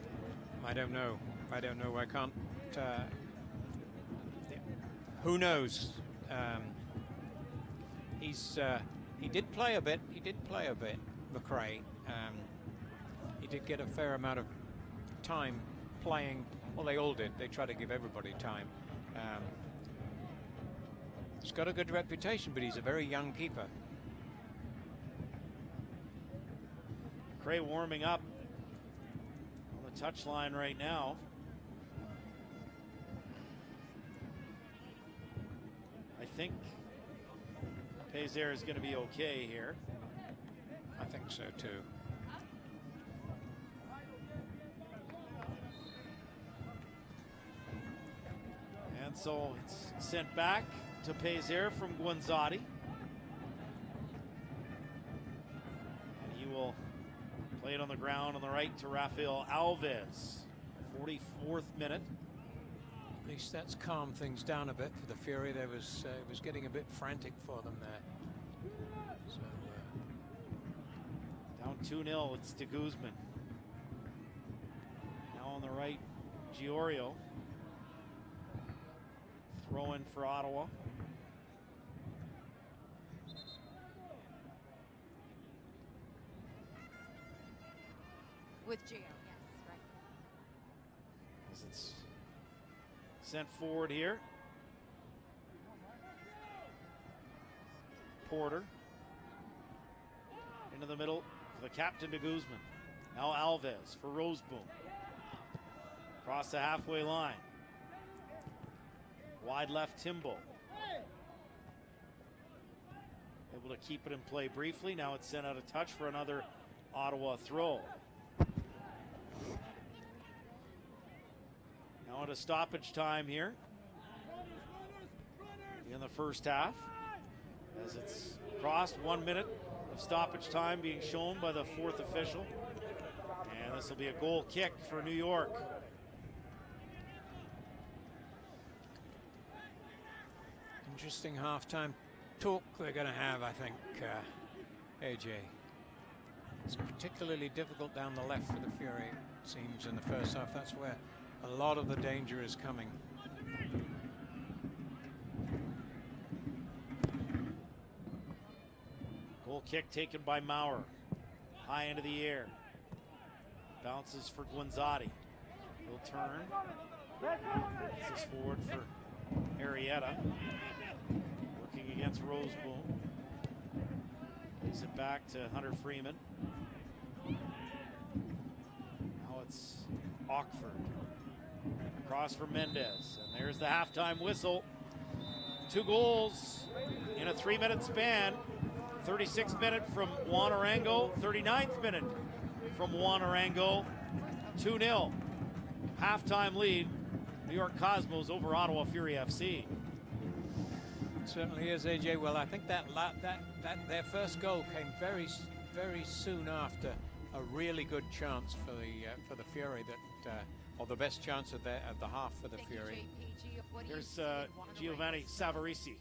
I don't know. I can't. Who knows? He did play a bit. McRae. He did get a fair amount of time playing. Well, they all did. They try to give everybody time. He's got a good reputation, but he's a very young keeper. McRae warming up on the touchline right now. I think Pézère is going to be okay here. I think so too. And so it's sent back to Pézère from Guanzotti. And he will play it on the ground on the right to Rafael Alves. 44th minute. At least that's calmed things down a bit for the Fury. There was it was getting a bit frantic for them there. So down 2-0. It's to Guzman. Now on the right, Giorio. Throw in for Ottawa. With Gio, yes, right. As it's sent forward here. Porter. Into the middle for the captain to Guzman. Now Alves for Roseboom. Across the halfway line. Wide left Timbo. Able to keep it in play briefly. Now it's sent out of touch for another Ottawa throw. Now into stoppage time here in the first half. As it's crossed, 1 minute of stoppage time being shown by the fourth official. And this will be a goal kick for New York. interesting halftime talk they're going to have, I think, AJ. It's particularly difficult down the left for the Fury, it seems, in the first half. That's where a lot of the danger is coming. Goal kick taken by Maurer. High into the air. Bounces for Guanzotti. He'll turn. Puts this forward for Arrieta. Working against Roseboom. Plays it back to Hunter Freeman. Now it's Ockford. Across for Mendez. And there's the halftime whistle. 2 goals in a 3-minute span. 36th minute from Juan Arango. 39th minute from Juan Arango. 2-0. Halftime lead. New York Cosmos over Ottawa Fury FC. It certainly is, AJ. Well, I think that their first goal came very soon after a really good chance for the Fury, that or the best chance of the half for the Fury. Here's Giovanni Savarisi.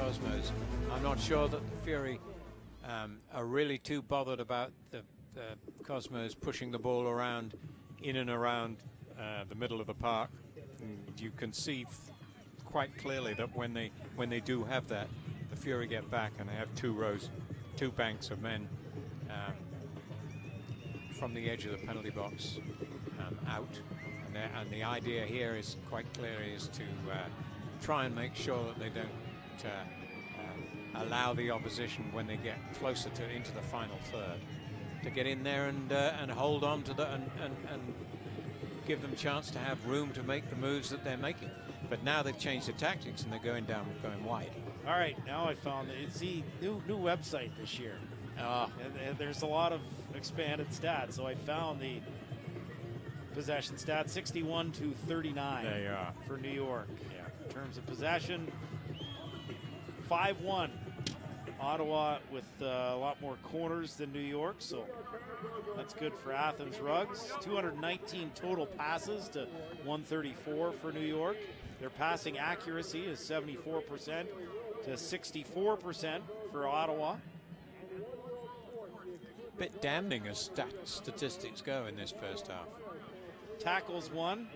Cosmos. I'm not sure that the Fury are really too bothered about the Cosmos pushing the ball around, in and around the middle of the park. And you can see quite clearly that when they do have that, the Fury get back and they have two banks of men from the edge of the penalty box out. And the idea here is quite clear, is to try and make sure that they don't allow the opposition, when they get closer into the final third, to get in there and hold on to and give them a chance to have room to make the moves that they're making. But now they've changed the tactics and they're going wide. All right, now I found it's the new website this year. And there's a lot of expanded stats. So I found the possession stats, 61-39 There you are. for New York. Yeah. In terms of possession, 5-1. Ottawa with a lot more corners than New York, so that's good for Athens Rugs. 219 total passes to 134 for New York. Their passing accuracy is 74% to 64% for Ottawa. Bit damning as statistics go in this first half. Tackles won,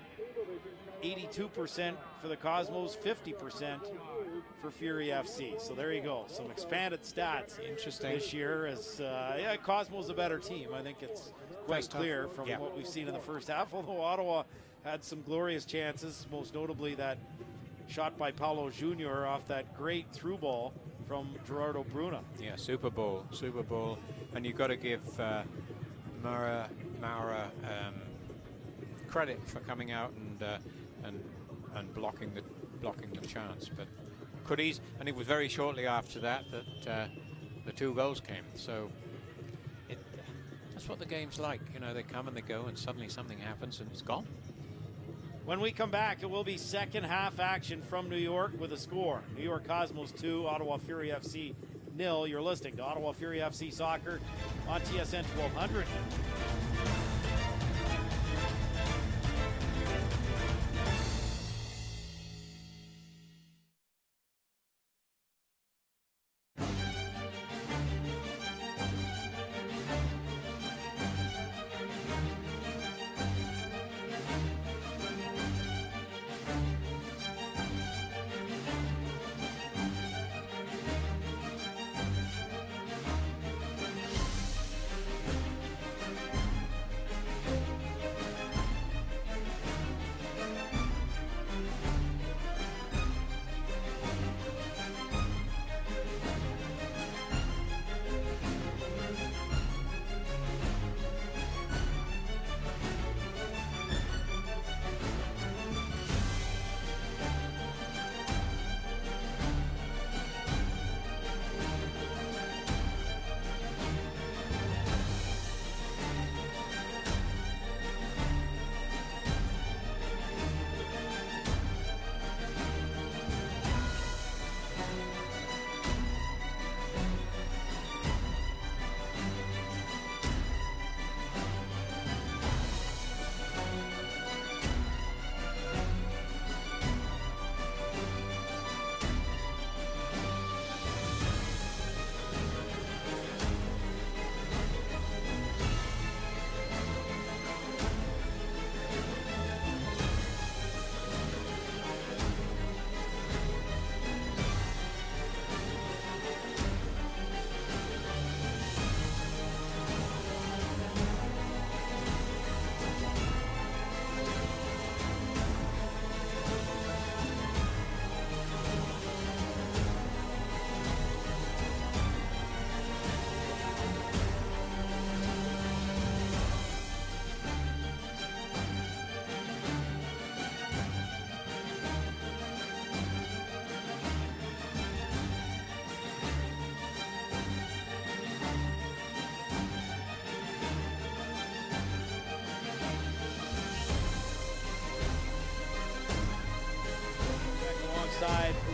82% for the Cosmos, 50% for Fury FC. So there you go, some expanded stats. Interesting. This year, as Cosmos a better team. I think it's quite clear from what we've seen in the first half, although Ottawa had some glorious chances, most notably that shot by Paulo Jr. off that great through ball from Gerardo Bruna. Yeah, Super Bowl. And you've got to give Mara credit for coming out and blocking the chance. But and it was very shortly after that the two goals came. So that's what the game's like. You know, they come and they go, and suddenly something happens and it's gone. When we come back, it will be second half action from New York with a score. New York Cosmos 2, Ottawa Fury FC 0. You're listening to Ottawa Fury FC Soccer on TSN 1200.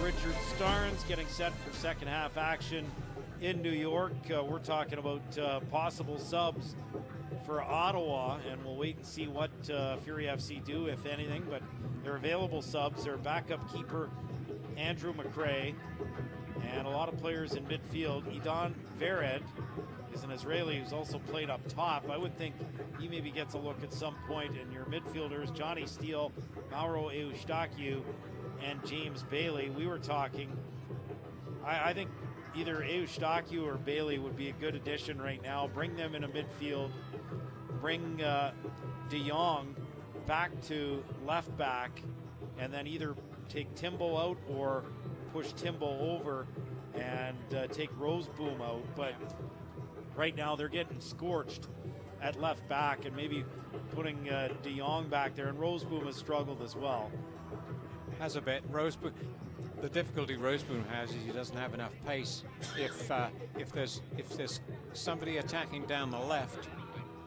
Richard Starnes getting set for second half action in New York. We're talking about possible subs for Ottawa, and we'll wait and see what Fury FC do, if anything. But their available subs are backup keeper Andrew McRae, And a lot of players in midfield. Idan Vered is an Israeli who's also played up top. I would think he maybe gets a look at some point. And your midfielders, Johnny Steele, Mauro Eustachio, and James Bailey. We were talking, I think either Eustachio or Bailey would be a good addition right now. Bring them in a midfield. Bring De Jong back to left back, and then either take Timbo out or push Timbo over and take Roseboom out. But right now they're getting scorched at left back, and maybe putting De Jong back there. And Roseboom has struggled as well. Has a bit. Roseboom. The difficulty Roseboom has is he doesn't have enough pace. If there's somebody attacking down the left,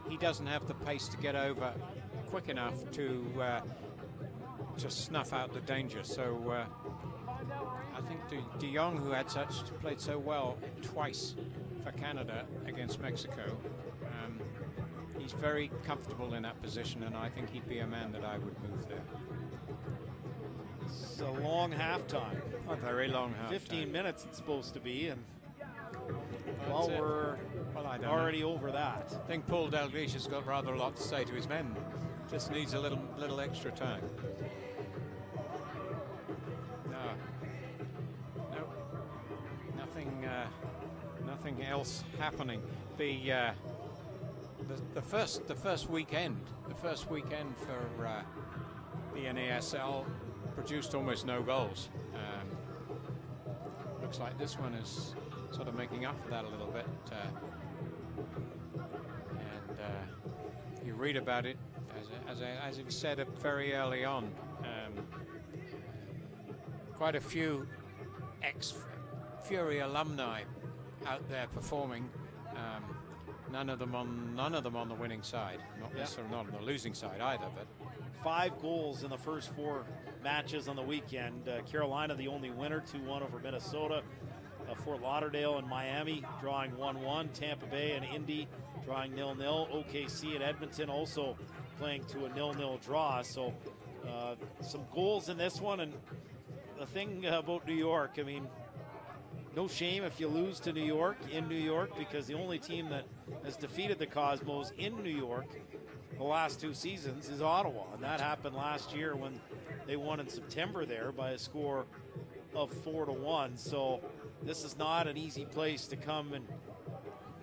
he doesn't have the pace to get over quick enough to snuff out the danger. So I think De Jong, who had played so well twice for Canada against Mexico, he's very comfortable in that position, and I think he'd be a man that I would move there. It's a long halftime. A very long halftime. 15 minutes it's supposed to be, and we're already over that. I think Paul Dalglish has got rather a lot to say to his men. Just needs a little extra time. No, nothing else happening. The first weekend for the NASL produced almost no goals. Looks like this one is sort of making up for that a little bit. You read about it, as it said very early on, quite a few ex-Fury alumni out there performing. None of them on the winning side, not necessarily not on the losing side either. But 5 goals in the first 4 matches on the weekend. Carolina, the only winner, 2-1 over Minnesota. Fort Lauderdale and Miami drawing 1-1. Tampa Bay and Indy drawing 0-0. OKC and Edmonton also playing to a 0-0 draw. So some goals in this one. And the thing about New York, I mean, no shame if you lose to New York in New York, because the only team that has defeated the Cosmos in New York the last 2 seasons is Ottawa. And that happened last year when they won in September there by a score of 4-1. So this is not an easy place to come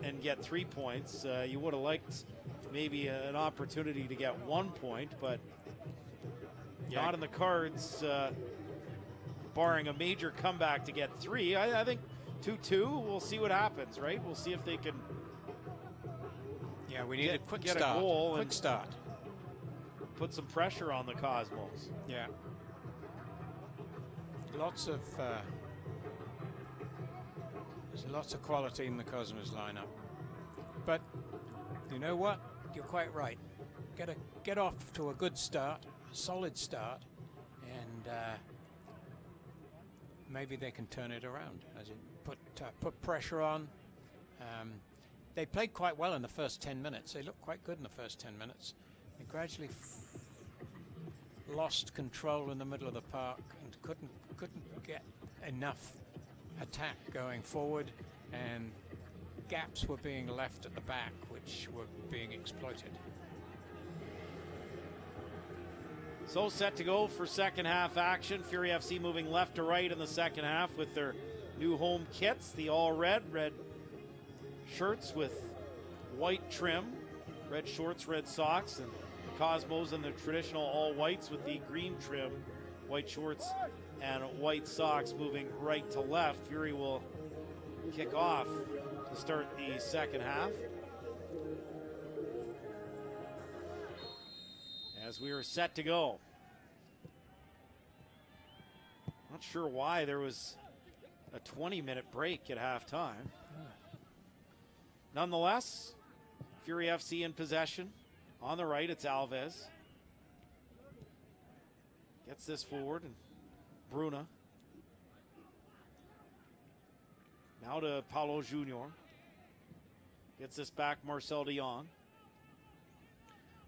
and get 3 points. You would have liked maybe an opportunity to get 1 point, but not in the cards, barring a major comeback to get 3. I think 2-2, we'll see what happens, right? We'll see if they can we need a quick get start. A goal quick start. Put some pressure on the Cosmos. Yeah. Lots of there's lots of quality in the Cosmos lineup, but you know what? You're quite right. Get off to a good start, a solid start, and maybe they can turn it around. As in, put pressure on. They played quite well in the first 10 minutes. They looked quite good in the first 10 minutes. They gradually lost control in the middle of the park and couldn't get enough attack going forward, and gaps were being left at the back which were being exploited. So set to go for second half action. Fury FC moving left to right in the second half with their new home kits, the all red shirts with white trim, red shorts, red socks, and the Cosmos in the traditional all whites with the green trim, white shorts and white socks, moving right to left. Fury will kick off to start the second half. As we are set to go. Not sure why there was a 20-minute break at halftime. Nonetheless, Fury FC in possession. On the right, it's Alves. Gets this forward, and Bruna. Now to Paulo Junior. Gets this back, Marcel de Jong.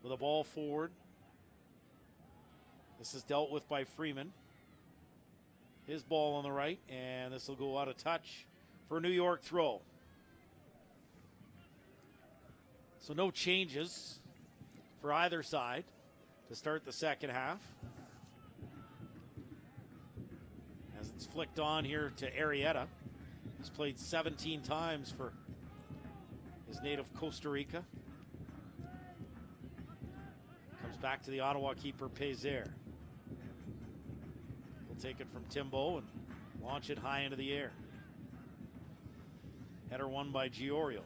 With a ball forward. This is dealt with by Freeman. His ball on the right, and this will go out of touch for a New York throw. So no changes for either side to start the second half. As it's flicked on here to Arrieta. He's played 17 times for his native Costa Rica. Comes back to the Ottawa keeper, Pézère. He'll take it from Timbo and launch it high into the air. Header won by Giorio.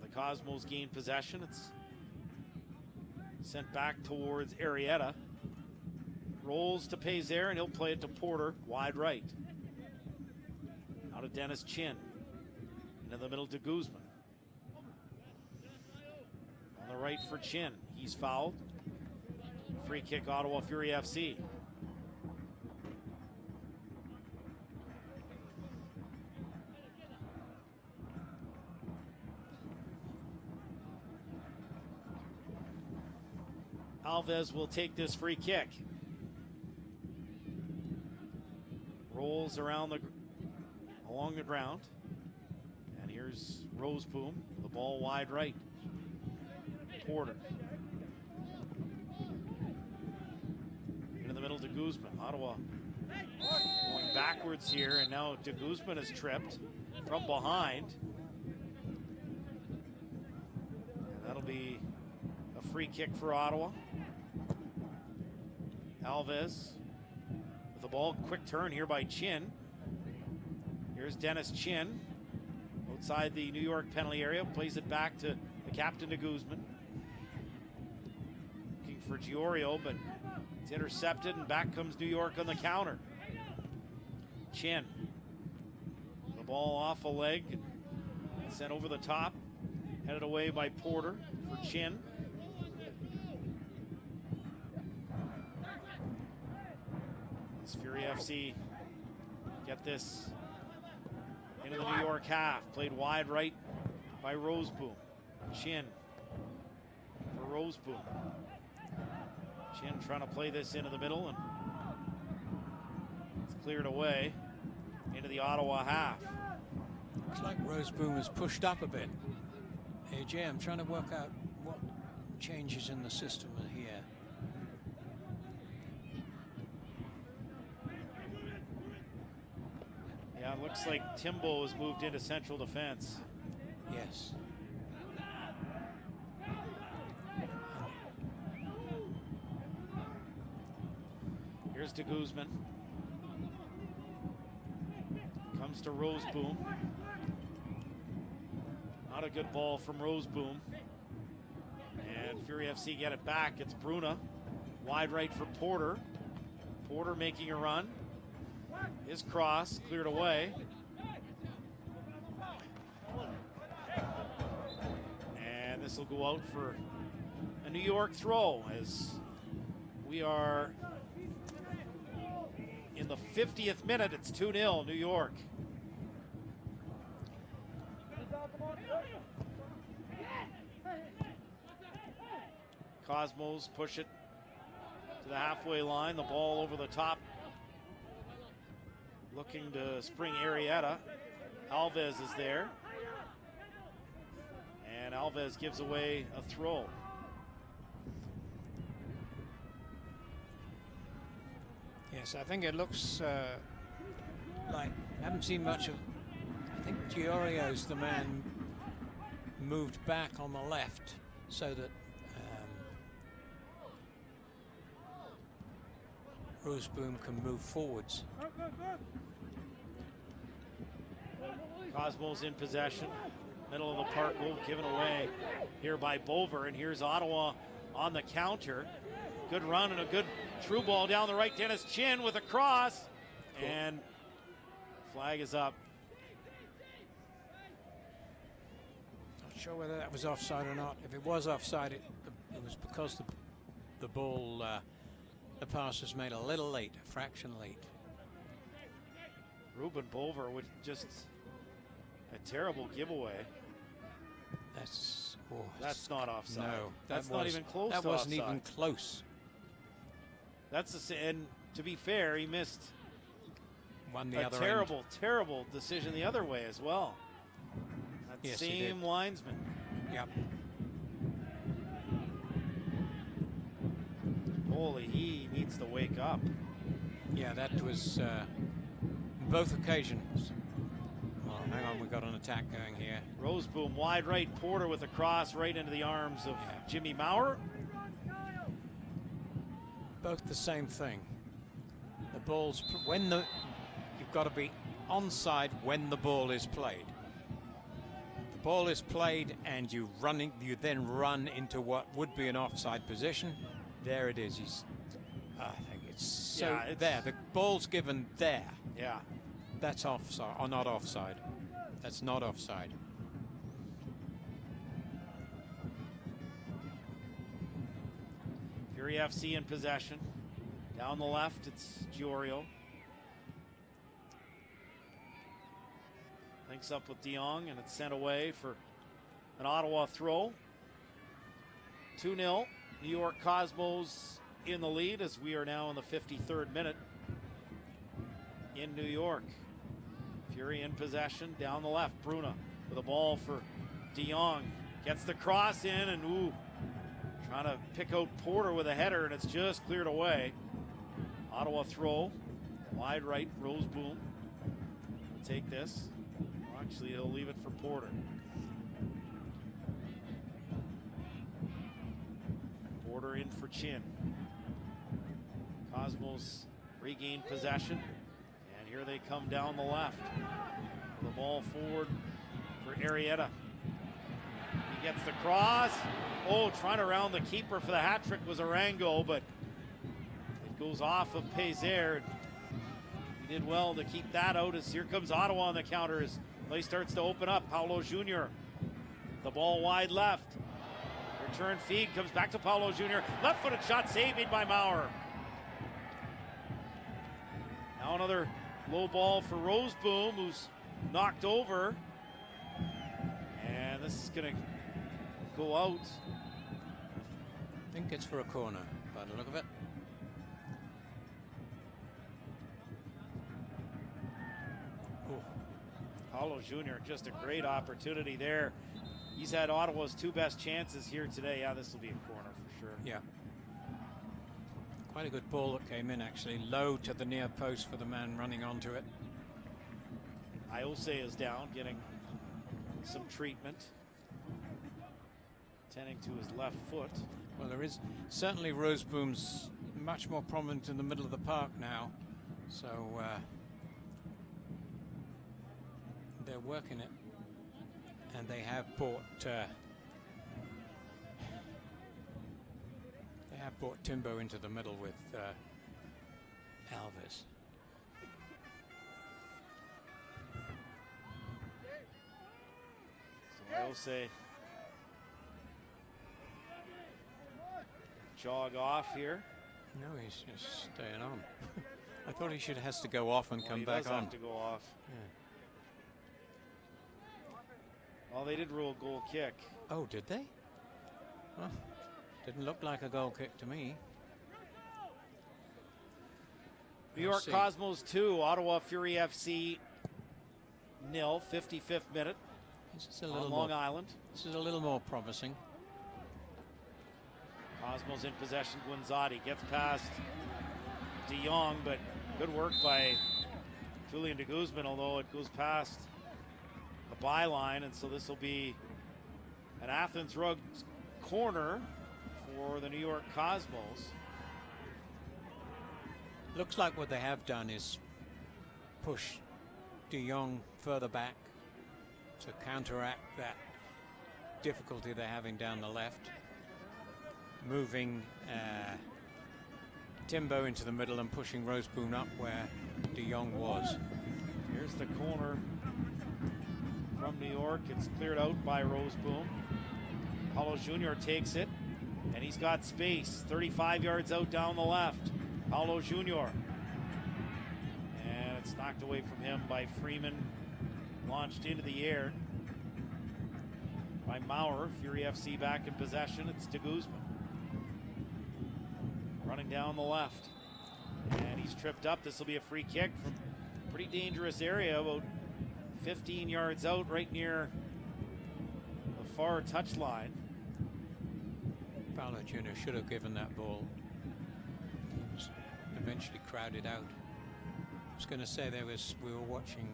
The Cosmos gain possession. It's sent back towards Arrieta. Rolls to Pézère, and he'll play it to Porter, wide right. Out of Dennis Chin. Into the middle to Guzman. On the right for Chin. He's fouled. Free kick, Ottawa Fury FC. Alves will take this free kick. Rolls around along the ground. And here's Roseboom, the ball wide right. Porter. Into the middle to Guzman. Ottawa going backwards here, and now de Guzman is tripped from behind. And that'll be a free kick for Ottawa. Alves with the ball, quick turn here by Chin. Here's Dennis Chin outside the New York penalty area, plays it back to the captain de Guzman. Looking for Giorio, but it's intercepted, and back comes New York on the counter. Chin, the ball off a leg, sent over the top, headed away by Porter for Chin. Fury FC get this into the New York half. Played wide right by Roseboom. Chin for Roseboom. Chin trying to play this into the middle, and it's cleared away into the Ottawa half. Looks like Roseboom has pushed up a bit. AJ, I'm trying to work out what changes in the system are here. Yeah, it looks like Timbo has moved into central defense. Yes. Here's de Guzman. Comes to Roseboom. Not a good ball from Roseboom. And Fury FC get it back. It's Bruna. Wide right for Porter. Porter making a run. His cross cleared away. And this will go out for a New York throw as we are in the 50th minute. It's 2-0 New York. Cosmos push it to the halfway line. The ball over the top. Looking to spring Arrieta. Alves is there. And Alves gives away a throw. Yes, I think it looks like I haven't seen much of. I think Giorio's the man moved back on the left so that Roseboom can move forwards. Cosmos in possession. Middle of the park goal given away here by Bover. And here's Ottawa on the counter. Good run and a good through ball down the right. Dennis Chin with a cross. Cool. And flag is up. Not sure whether that was offside or not. If it was offside, it was because the ball, the pass was made a little late, a fraction late. Ruben Bover with just a terrible giveaway. That's not offside. No, that's not even close. That to wasn't offside. even close. That's and to be fair, he missed One the a other terrible, end. terrible decision the other way as well. That Yes, he did. same linesman. Yep. Holy, he needs to wake up. Yeah, that was both occasions. Oh, hang on, we've got an attack going here. Roseboom wide right, Porter with a cross right into the arms of Jimmy Maurer. Both the same thing. The ball's you've got to be onside when the ball is played. The ball is played and you then run into what would be an offside position. There it is. I think it's so there. The ball's given there. Yeah. That's offside or not offside. That's not offside. Fury FC in possession. Down the left, it's Giorio. Links up with De Jong, and it's sent away for an Ottawa throw. 2-0. New York Cosmos in the lead as we are now in the 53rd minute in New York. Fury in possession, down the left. Bruna with a ball for De Jong. Gets the cross in, and trying to pick out Porter with a header, and it's just cleared away. Ottawa throw, wide right, Roseboom will take this. Actually, he'll leave it for Porter. Porter in for Chin. Cosmos regain possession, and here they come down the left. The ball forward for Arrieta. He gets the cross. Trying to round the keeper for the hat trick was Arango, but it goes off of Pézère. He did well to keep that out as here comes Ottawa on the counter as play starts to open up. Paulo Jr. The ball wide left. Return feed comes back to Paulo Jr. Left-footed shot saved by Maurer. Now another low ball for Roseboom, who's knocked over. And this is going to go out. I think it's for a corner by the look of it. Paulo Jr., just a great opportunity there. He's had Ottawa's two best chances here today. Yeah, this will be a corner for sure. Yeah. Quite a good ball that came in, actually. Low to the near post for the man running onto it. Iose is down, getting some treatment. Tending to his left foot. Well, there is certainly Roseboom's much more prominent in the middle of the park now. So they're working it. And they have brought Timbo into the middle with Alves. So Iose jog off here. No, he's just staying on. I thought he has to go off and come back on. He does have to go off. Yeah. Well, they did rule goal kick. Oh, did they? Well, didn't look like a goal kick to me. New York Cosmos 2, Ottawa Fury FC 0, 55th minute on Long Island. This is a little more promising. Cosmos in possession, Guinzotti gets past De Jong, but good work by Julian de Guzman, although it goes past a byline, and so this will be an Athens Rugs corner for the New York Cosmos. Looks like what they have done is push De Jong further back to counteract that difficulty they're having down the left. Moving Timbo into the middle and pushing Roseboom up where De Jong was. Here's the corner from New York. It's cleared out by Roseboom. Paulo Jr. takes it, and he's got space. 35 yards out down the left. Paulo Jr. And it's knocked away from him by Freeman. Launched into the air by Maurer. Fury FC back in possession. It's de Guzman running down the left. And he He's tripped up. This will be a free kick from a pretty dangerous area, about 15 yards out, right near the far touchline. Paolo Jr. should have given that ball. It was eventually crowded out. I was going to say we were watching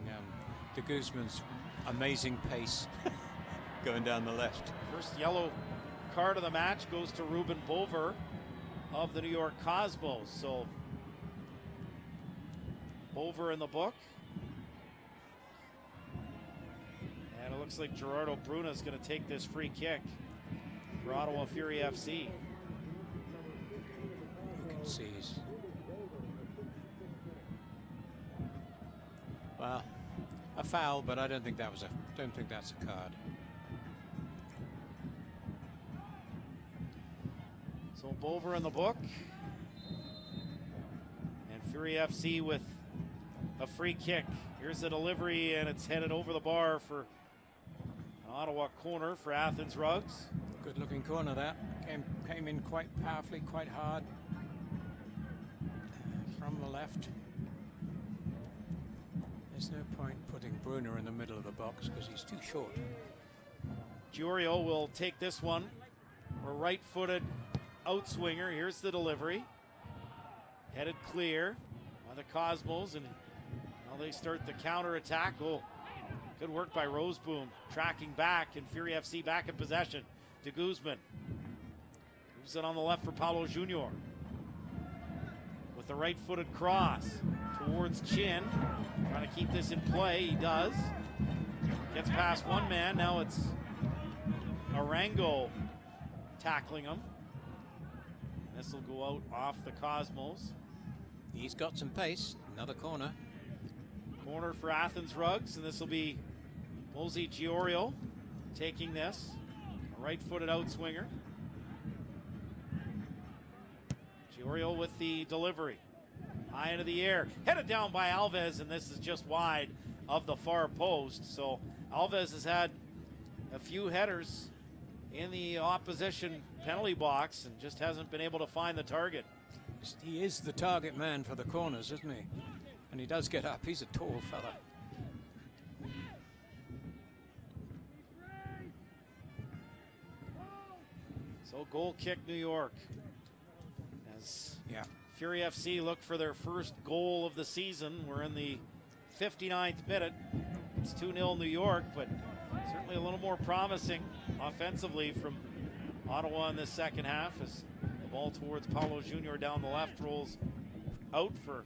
de Guzman's amazing pace going down the left. First yellow card of the match goes to Ruben Bover of the New York Cosmos. So Bover in the book. And it looks like Gerardo Bruna is going to take this free kick for Ottawa Fury FC. You can see well, a foul, but I don't think that's a card. So Bover in the book. And Fury FC with a free kick. Here's the delivery, and it's headed over the bar for an Ottawa corner for Athens Rugs. Good looking corner that. Came in quite powerfully, quite hard. From the left. There's no point putting Brunner in the middle of the box because he's too short. Giorio will take this one. A right-footed outswinger. Here's the delivery. Headed clear by the Cosmos, and now they start the counter-attack. Oh, good work by Roseboom, tracking back, and Fury FC back in possession. De Guzman moves it on the left for Paulo Jr. with the right-footed cross towards Chin, trying to keep this in play. He does. Gets past one man. Now it's Arango tackling him. This will go out off the Cosmos. He's got some pace. Another corner. Corner for Athens Rugs, and this will be Mosey Giorio taking this. A right-footed outswinger. Giorio with the delivery. High into the air. Headed down by Alves, and this is just wide of the far post. So Alves has had a few headers in the opposition penalty box and just hasn't been able to find the target. He is the target man for the corners, isn't he? And he does get up. He's a tall fella. So goal kick New York. As Fury FC look for their first goal of the season. We're in the 59th minute. It's 2-0 New York, but certainly a little more promising offensively from Ottawa in this second half as the ball towards Paulo Jr. down the left rolls out for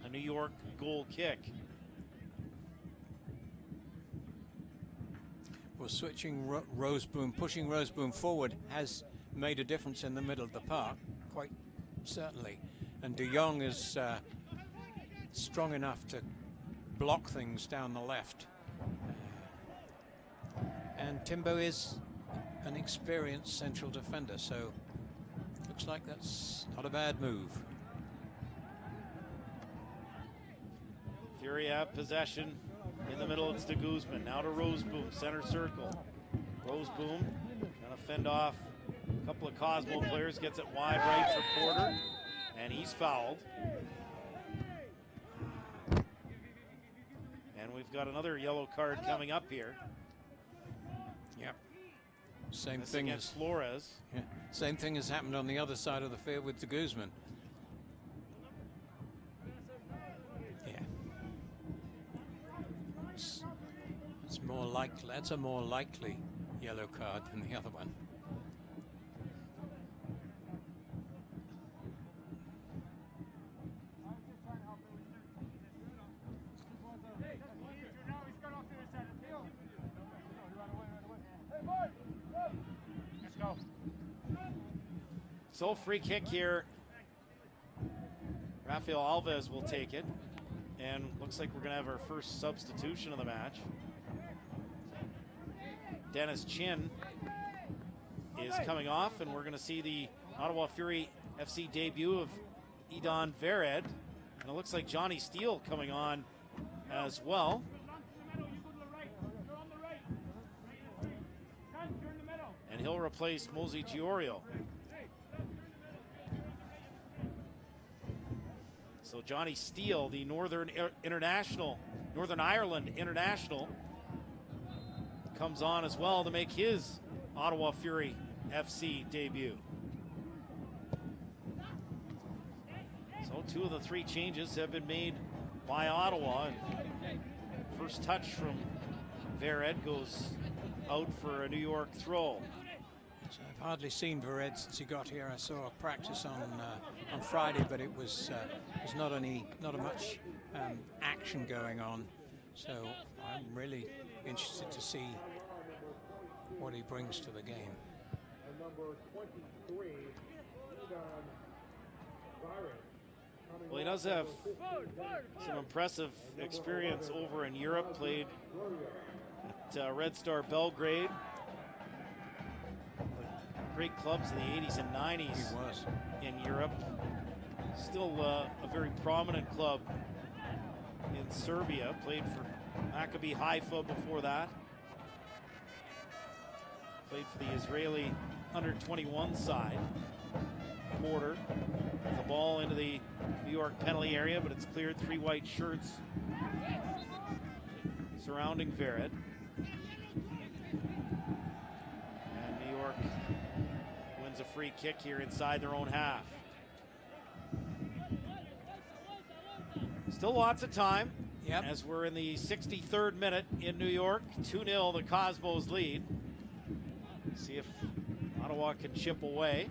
a New York goal kick. Well, switching Roseboom, pushing Roseboom forward has made a difference in the middle of the park, quite certainly. And De Jong is strong enough to block things down the left. And Timbo is an experienced central defender, so looks like that's not a bad move. Fury have possession in the middle. It's De Guzman. Now to Roseboom, center circle. Roseboom trying to fend off a couple of Cosmo players. Gets it wide right for Porter, and he's fouled. And we've got another yellow card coming up here. Yep. Same This thing against as Flores. Yeah. Same thing has happened on the other side of the field with De Guzman. Yeah. It's more likely. That's a more likely yellow card than the other one. So free kick here. Rafael Alves will take it. And looks like we're going to have our first substitution of the match. Dennis Chin is coming off, and we're going to see the Ottawa Fury FC debut of Idan Vered. And it looks like Johnny Steele coming on as well. And he'll replace Mosey Giorio. So Johnny Steele, the Northern Ireland international, comes on as well to make his Ottawa Fury FC debut. So 2 of the 3 changes have been made by Ottawa. And first touch from Vered goes out for a New York throw. So I've hardly seen Vered since he got here. I saw a practice on Friday, but it was not much action going on. So I'm really interested to see what he brings to the game. Number 23, Well, he does have some impressive experience over in Europe. Played at Red Star Belgrade. Great clubs in the 80s and 90s. He was. In Europe. Still a very prominent club in Serbia. Played for Maccabi Haifa before that. Played for the Israeli under-21 side. Porter with the ball into the New York penalty area, but it's cleared. 3 white shirts surrounding Vered. And New York wins a free kick here inside their own half. Still lots of time. Yep. As we're in the 63rd minute in New York. 2-0 the Cosmos lead. See if Ottawa can chip away.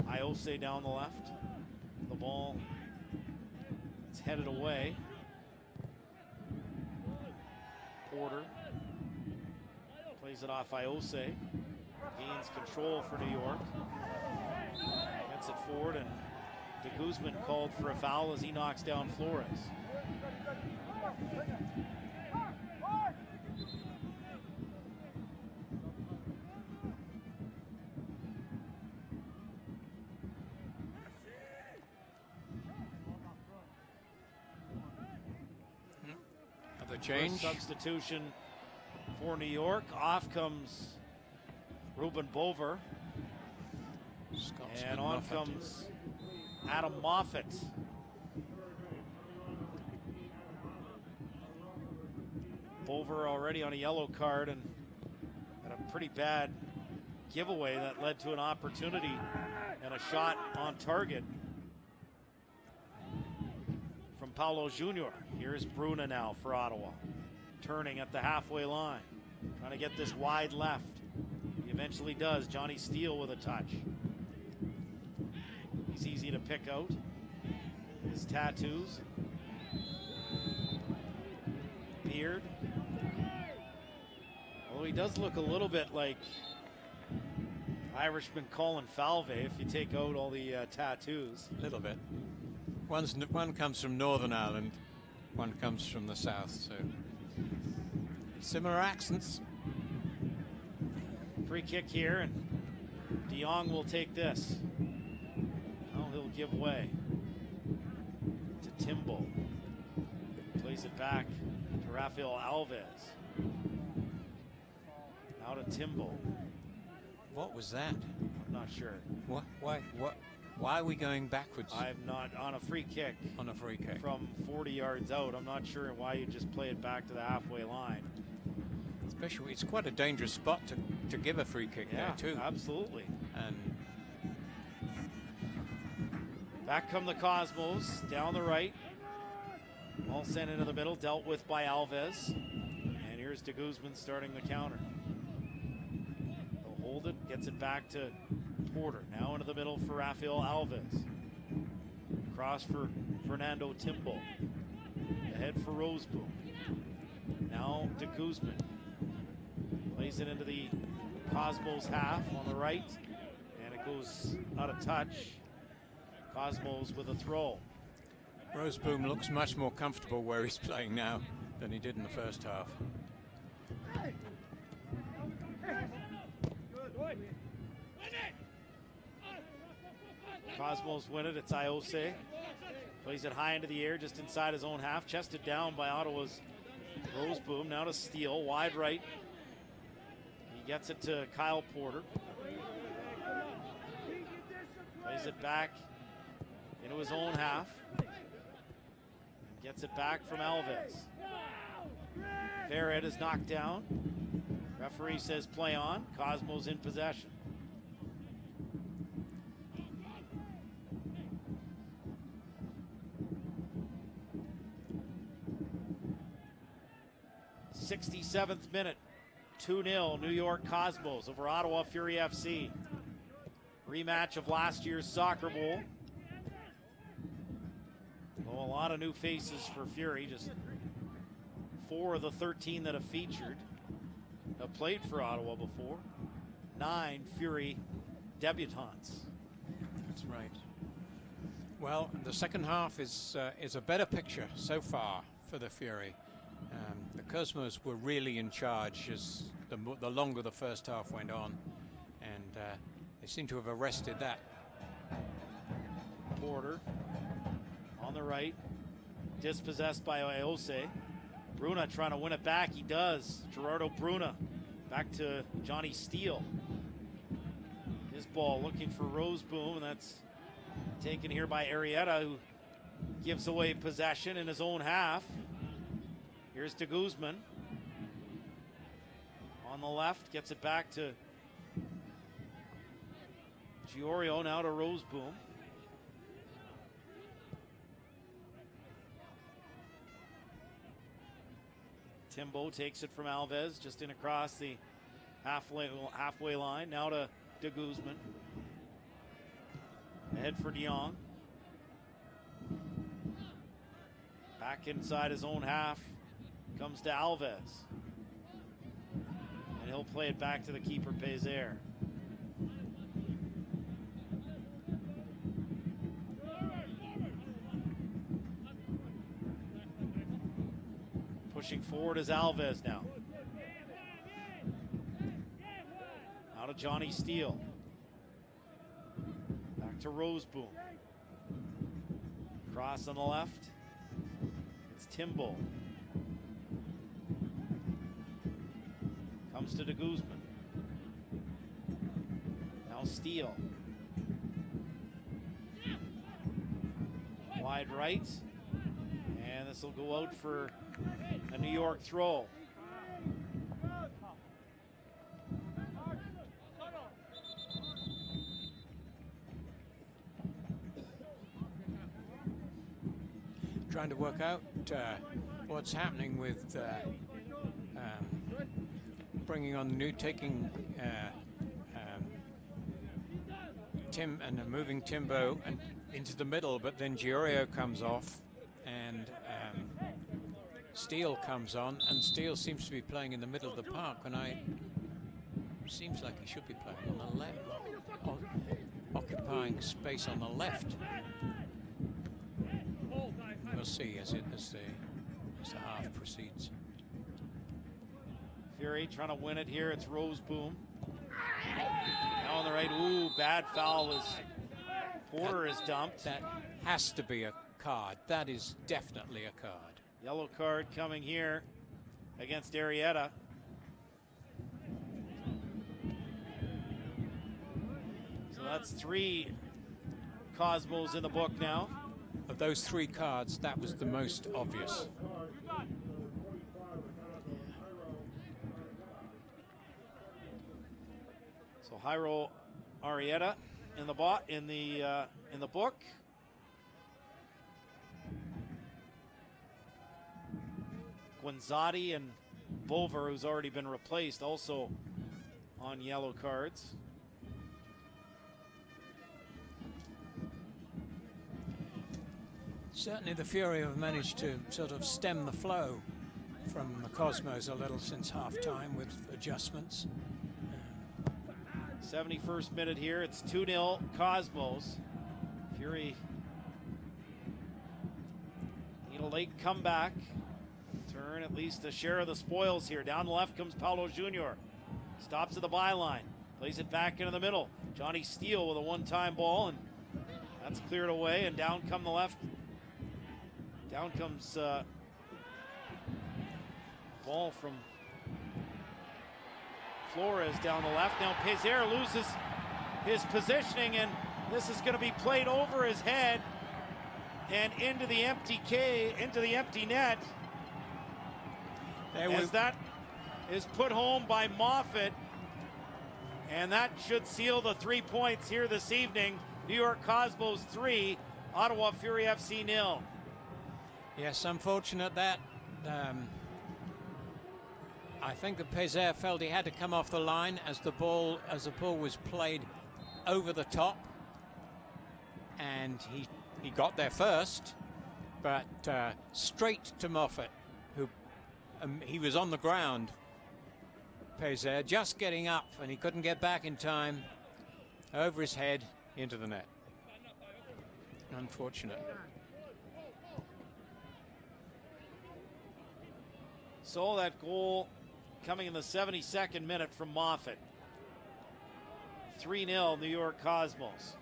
Iose down the left. The ball, it's headed away. Porter plays it off Iose. Gains control for New York. Gets it forward, and de Guzman called for a foul as he knocks down Flores. Change. First substitution for New York. Off comes Ruben Bover. Scotsman and on Moffat. comes Adam Moffat. Bover already on a yellow card and had a pretty bad giveaway that led to an opportunity and a shot on target from Paulo Jr. Here's Bruna now for Ottawa. Turning at the halfway line. Trying to get this wide left. He eventually does. Johnny Steele with a touch. He's easy to pick out. His tattoos. Beard. Although he does look a little bit like Irishman Colin Falve if you take out all the tattoos. A little bit. One comes from Northern Ireland, one comes from the south, so similar accents. Free kick here, and De Jong will take this. Now he'll give way to Timbo. Plays it back to Rafael Alves. Now to Timbo. What was that? I'm not sure. What? Why are we going backwards? I'm not on a free kick. On a free kick. From 40 yards out. I'm not sure why you just play it back to the halfway line. Especially, it's quite a dangerous spot to give a free kick there too. Absolutely. And back come the Cosmos, down the right. Ball sent into the middle, dealt with by Alves. And here's de Guzman starting the counter. He'll hold it, gets it back to Porter. Now into the middle for Rafael Alves. Cross for Fernando Timbo. Ahead for Roseboom. Now de Guzman. Plays it into the Cosmos half on the right. And it goes out of touch. Cosmos with a throw. Roseboom looks much more comfortable where he's playing now than he did in the first half. Cosmos win it. It's Iose. Plays it high into the air just inside his own half. Chested down by Ottawa's Roseboom. Now to Steele. Wide right. He gets it to Kyle Porter. Plays it back into his own half. And gets it back from Alves. Verret is knocked down. Referee says play on. Cosmos in possession. '67th minute, 2-0 New York Cosmos over Ottawa Fury FC. Rematch of last year's Soccer Bowl. Well, a lot of new faces for Fury, just 4 of the 13 that have featured have played for Ottawa before. 9 Fury debutants. That's right. Well, the second half is a better picture so far for the Fury. The Cosmos were really in charge as the longer the first half went on, and they seem to have arrested that. Porter on the right, dispossessed by Iose. Bruna trying to win it back. He does. Gerardo Bruna back to Johnny Steele. His ball looking for Roseboom, and that's taken here by Arrieta, who gives away possession in his own half. Here's de Guzman. On the left, gets it back to Giorio, now to Roseboom. Timbo takes it from Alves, just in across the halfway line. Now to de Guzman. Ahead for De Jong. Back inside his own half. Comes to Alves. And he'll play it back to the keeper, Pézère. Pushing forward is Alves now. Out of Johnny Steele. Back to Roseboom. Cross on the left. It's Timbo. Comes to de Guzman. Now Steele. Wide right. And this will go out for a New York throw. Trying to work out what's happening with bringing on taking Tim and moving Timbo and into the middle, but then Giorio comes off and Steele comes on, and Steele seems to be playing in the middle of the park when seems like he should be playing on the left, occupying space on the left. We'll see as the half proceeds. Fury trying to win it here. It's Roseboom. Now on the right. Ooh, bad foul was Porter is dumped. That has to be a card. That is definitely a card. Yellow card coming here against Arrieta. So that's 3 Cosmos in the book now. Of those 3 cards, that was the most obvious. So Jairo Arrieta in the book. Guanzati and Bover, who's already been replaced, also on yellow cards. Certainly the Fury have managed to sort of stem the flow from the Cosmos a little since halftime with adjustments. 71st minute here. It's 2-0 Cosmos. Fury need a late comeback. Turn at least a share of the spoils here. Down the left comes Paulo Jr. Stops at the byline. Plays it back into the middle. Johnny Steele with a one-time ball, and that's cleared away. And down come the left. Down comes ball from Flores down the left. Now Pézère loses his positioning, and this is going to be played over his head. and into the empty net. As that is put home by Moffat. And that should seal the 3 points here this evening. New York Cosmos 3, Ottawa Fury FC 0. Yes, unfortunate that. I think that Pézère felt he had to come off the line as the ball was played over the top, and he got there first, but straight to Moffat, who he was on the ground. Pézère just getting up, and he couldn't get back in time. Over his head into the net. Unfortunate. So that goal coming in the 72nd minute from Moffat. 3-0 New York Cosmos.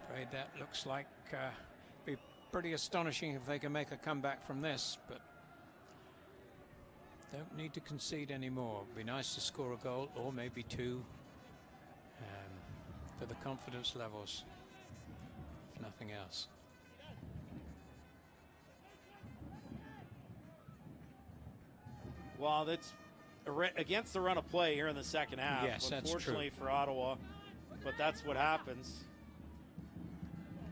Afraid that looks like be pretty astonishing if they can make a comeback from this, but don't need to concede anymore. It'd be nice to score a goal or maybe two for the confidence levels, if nothing else. Well, that's against the run of play here in the second half. Yes, that's true. Unfortunately for Ottawa, but that's what happens.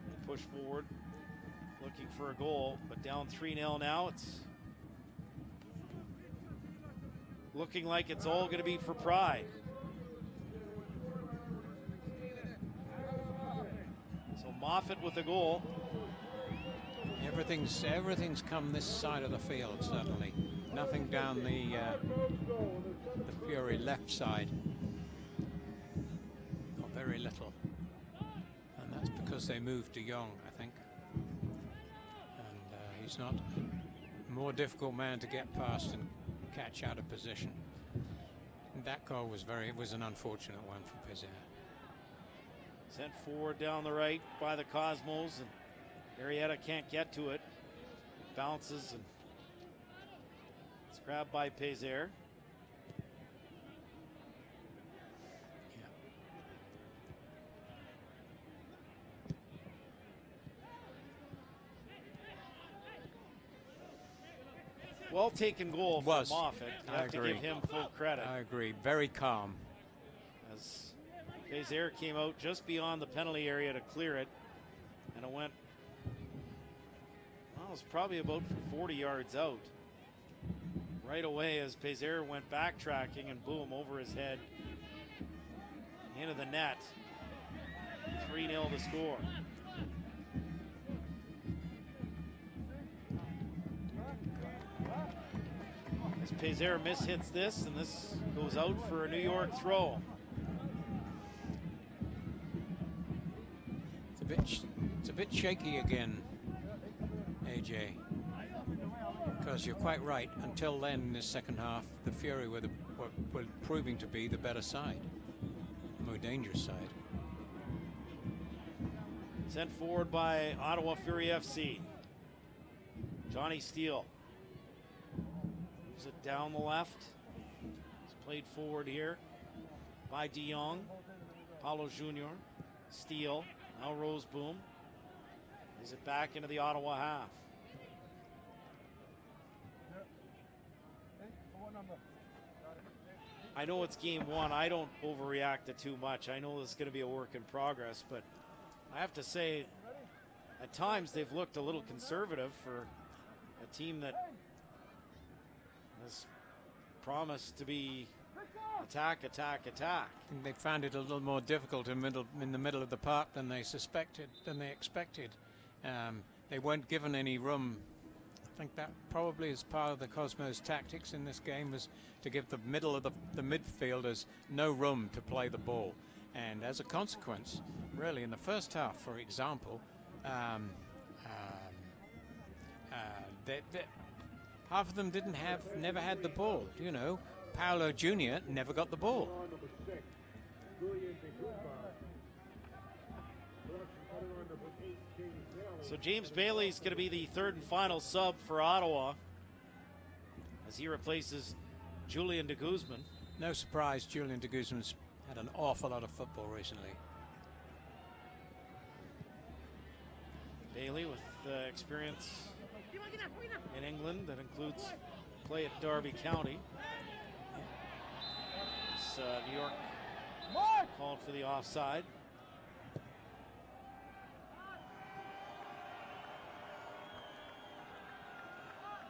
They push forward, looking for a goal, but down 3-0 now. It's looking like it's all going to be for pride. So Moffat with a goal. Everything's come this side of the field suddenly. Nothing down the Fury left side. Or very little. And that's because they moved De Jong, I think. And he's not a more difficult man to get past and catch out of position. And that goal was an unfortunate one for Pézère. Sent forward down the right by the Cosmos, and Arrieta can't get to it. Bounces, and it's grabbed by Pézère. Well taken goal from Moffat. You have to give him full credit. I agree. Very calm. As Pézère came out just beyond the penalty area to clear it, and it went, well, it was probably about 40 yards out. Right away as Pézère went backtracking, and boom, over his head into the net. 3-0 the score. As Pézère mishits this, and this goes out for a New York throw. It's a bit shaky again, AJ. Because you're quite right. Until then, in this second half, the Fury were proving to be the better side, the more dangerous side. Sent forward by Ottawa Fury FC. Johnny Steele moves it down the left. It's played forward here by De Jong. Paulo Jr. Steele. Now Roseboom. Is it back into the Ottawa half? I know it's game one. I don't overreact to too much. I know this is going to be a work in progress, but I have to say, at times they've looked a little conservative for a team that has promised to be attack, attack, attack. I think they found it a little more difficult in the middle of the park than they expected. They weren't given any room. I think that probably is part of the Cosmos tactics in this game, was to give the middle of the midfielders no room to play the ball. And as a consequence, really in the first half, for example, half of them never had the ball. You know, Paulo Jr. never got the ball. So James Bailey's going to be the third and final sub for Ottawa as he replaces Julian de Guzman. No surprise, Julian de Guzman's had an awful lot of football recently. Bailey with experience in England that includes play at Derby County. It's New York called for the offside.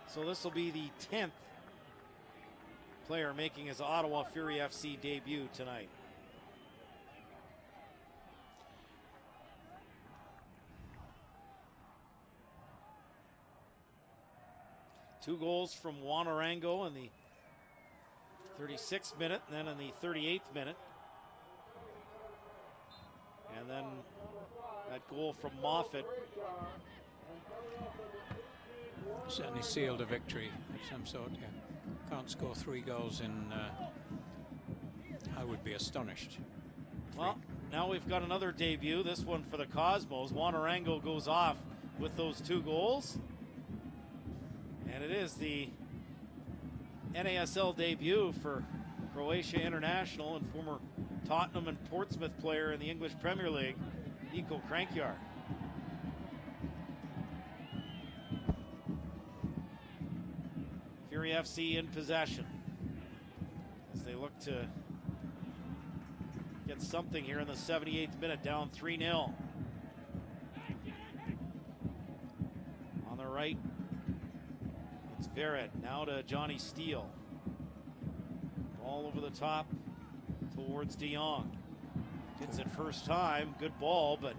So this will be the 10th player making his Ottawa Fury FC debut tonight. Two goals from Juan Arango in the 36th minute, and then in the 38th minute. And then that goal from Moffat. Certainly sealed a victory of some sort. Yeah. Can't score 3 goals in, I would be astonished. Well, now we've got another debut, this one for the Cosmos. Juan Arango goes off with those 2 goals. And it is the NASL debut for Croatia international and former Tottenham and Portsmouth player in the English Premier League, Nico Crankyard. Fury FC in possession as they look to get something here in the 78th minute, down 3-0. On the right, it's Verret, now to Johnny Steele. Ball over the top towards De Jong. Gets it first time, good ball, but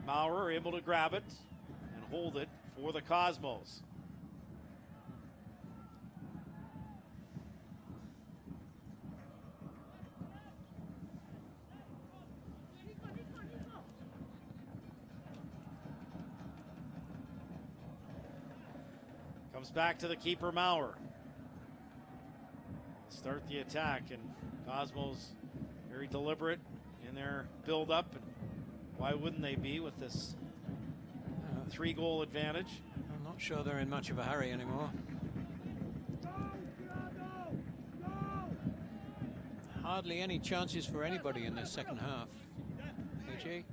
Maurer able to grab it and hold it for the Cosmos. Comes back to the keeper, Maurer. Start the attack, and Cosmos very deliberate in their build-up, and why wouldn't they be with this 3-goal advantage? I'm not sure they're in much of a hurry anymore. Hardly any chances for anybody in the second half. AJ.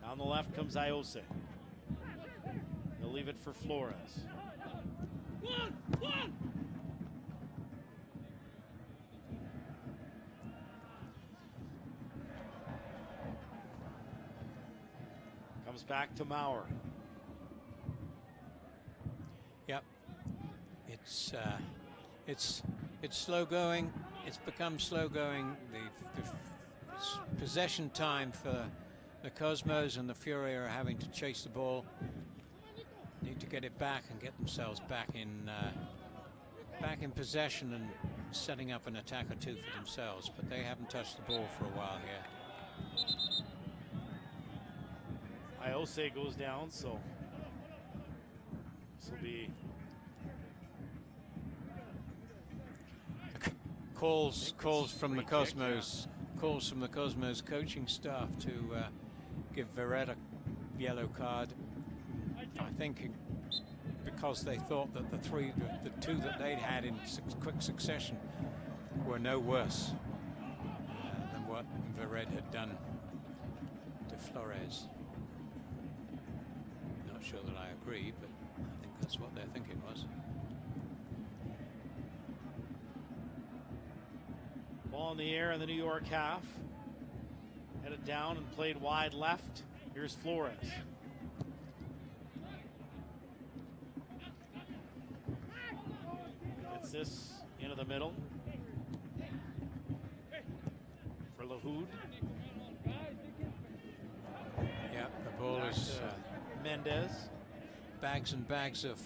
Down the left comes Iose. They'll leave it for Flores. Comes back to Maurer. Yep. It's slow going. It's become slow going. The possession time for the Cosmos and the Fury are having to chase the ball. Need to get it back and get themselves back in possession and setting up an attack or two for themselves, but they haven't touched the ball for a while here. Iose goes down, so this will be calls from the Cosmos coaching staff to give Verret a yellow card. I think because they thought that the 2 that they'd had in quick succession were no worse than what Verret had done to Flores. Not sure that I agree, but I think that's what their thinking was. ball in the air in the New York half. Headed down and played wide left. Here's Flores. Gets this into the middle for Lahoud. Yeah, the ball is Mendez. Bags and bags of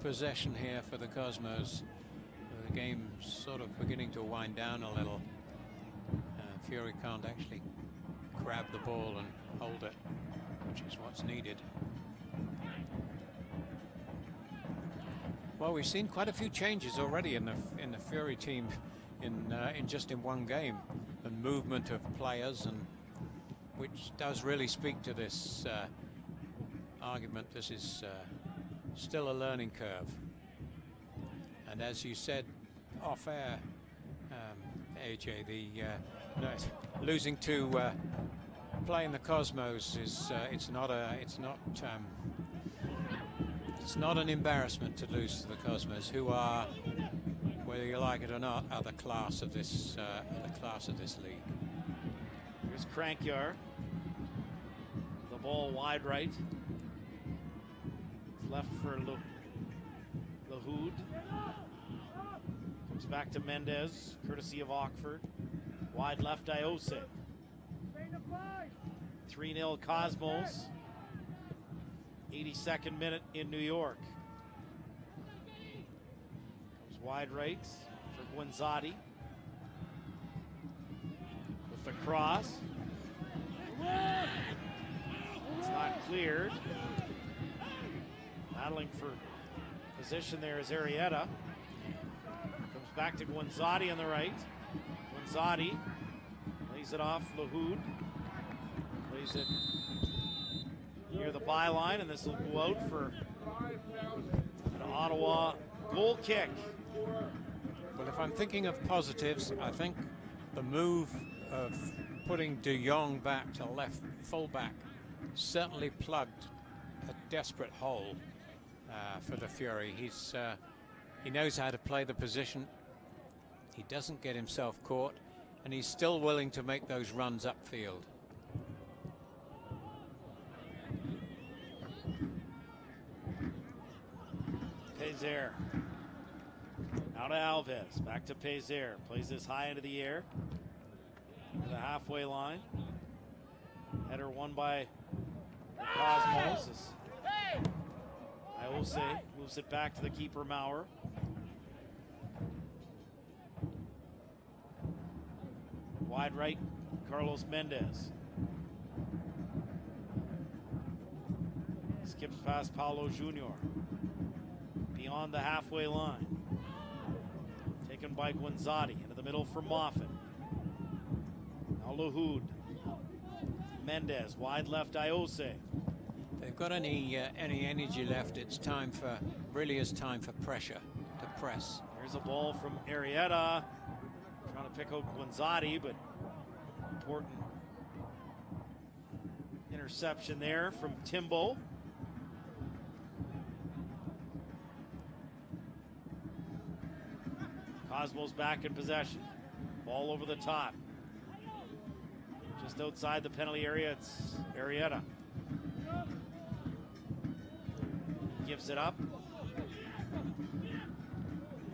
possession here for the Cosmos. The game sort of beginning to wind down a little. Fury can't actually grab the ball and hold it, which is what's needed. Well, we've seen quite a few changes already in the Fury team in just one game, and movement of players, and which does really speak to this argument. This is still a learning curve, and as you said off air, AJ, losing to playing the Cosmos is it's not an embarrassment to lose to the Cosmos, who are, whether you like it or not, are the class of this league. Here's Crankyard. The ball wide right. It's left for Lahoud. Comes back to Mendez, courtesy of Ockford. Wide left, Iose. 3-0 Cosmos. 82nd minute in New York. Comes wide right for Guanzotti. With the cross. It's not cleared. Battling for position there is Arrieta. Comes back to Guanzotti on the right. Guanzotti lays it off Lahoud. Plays it near the byline, and this will go out for an Ottawa goal kick. Well, if I'm thinking of positives, I think the move of putting De Jong back to left fullback certainly plugged a desperate hole for the Fury. He knows how to play the position. He doesn't get himself caught, and he's still willing to make those runs upfield. Pezer. Out to Alves. Back to Pezer. Plays this high into the air. To the halfway line. Header won by the Cosmos. Iose moves it back to the keeper, Maurer. Wide right, Carlos Mendez. Skips past Paulo Jr. Beyond the halfway line. Taken by Guanzotti. Into the middle for Moffat. Now Lahoud. Mendez, wide left, Iose. If they've got any energy left, it's time for, really is time for pressure, to press. There's a ball from Arrieta. Trying to pick out Guanzotti, but important interception there from Timbo. Cosmos back in possession. Ball over the top. Just outside the penalty area, it's Arrieta. Gives it up.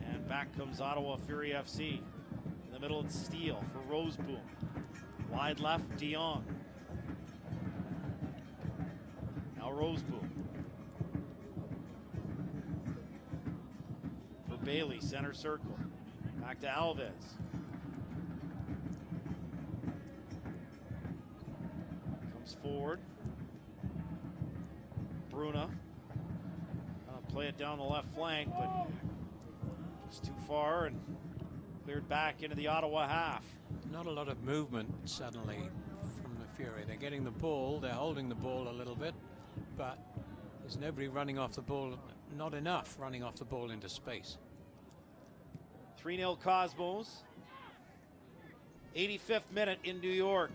And back comes Ottawa Fury FC. In the middle, it's Steele for Roseboom. Wide left, De Jong. Now Roseboom. For Bailey, center circle. Back to Alves. Comes forward. Bruna. Play it down the left flank, but just too far and cleared back into the Ottawa half. Not a lot of movement suddenly from the Fury. They're getting the ball, they're holding the ball a little bit, but there's nobody running off the ball, not enough running off the ball into space. 3-0 Cosmos. 85th minute in New York.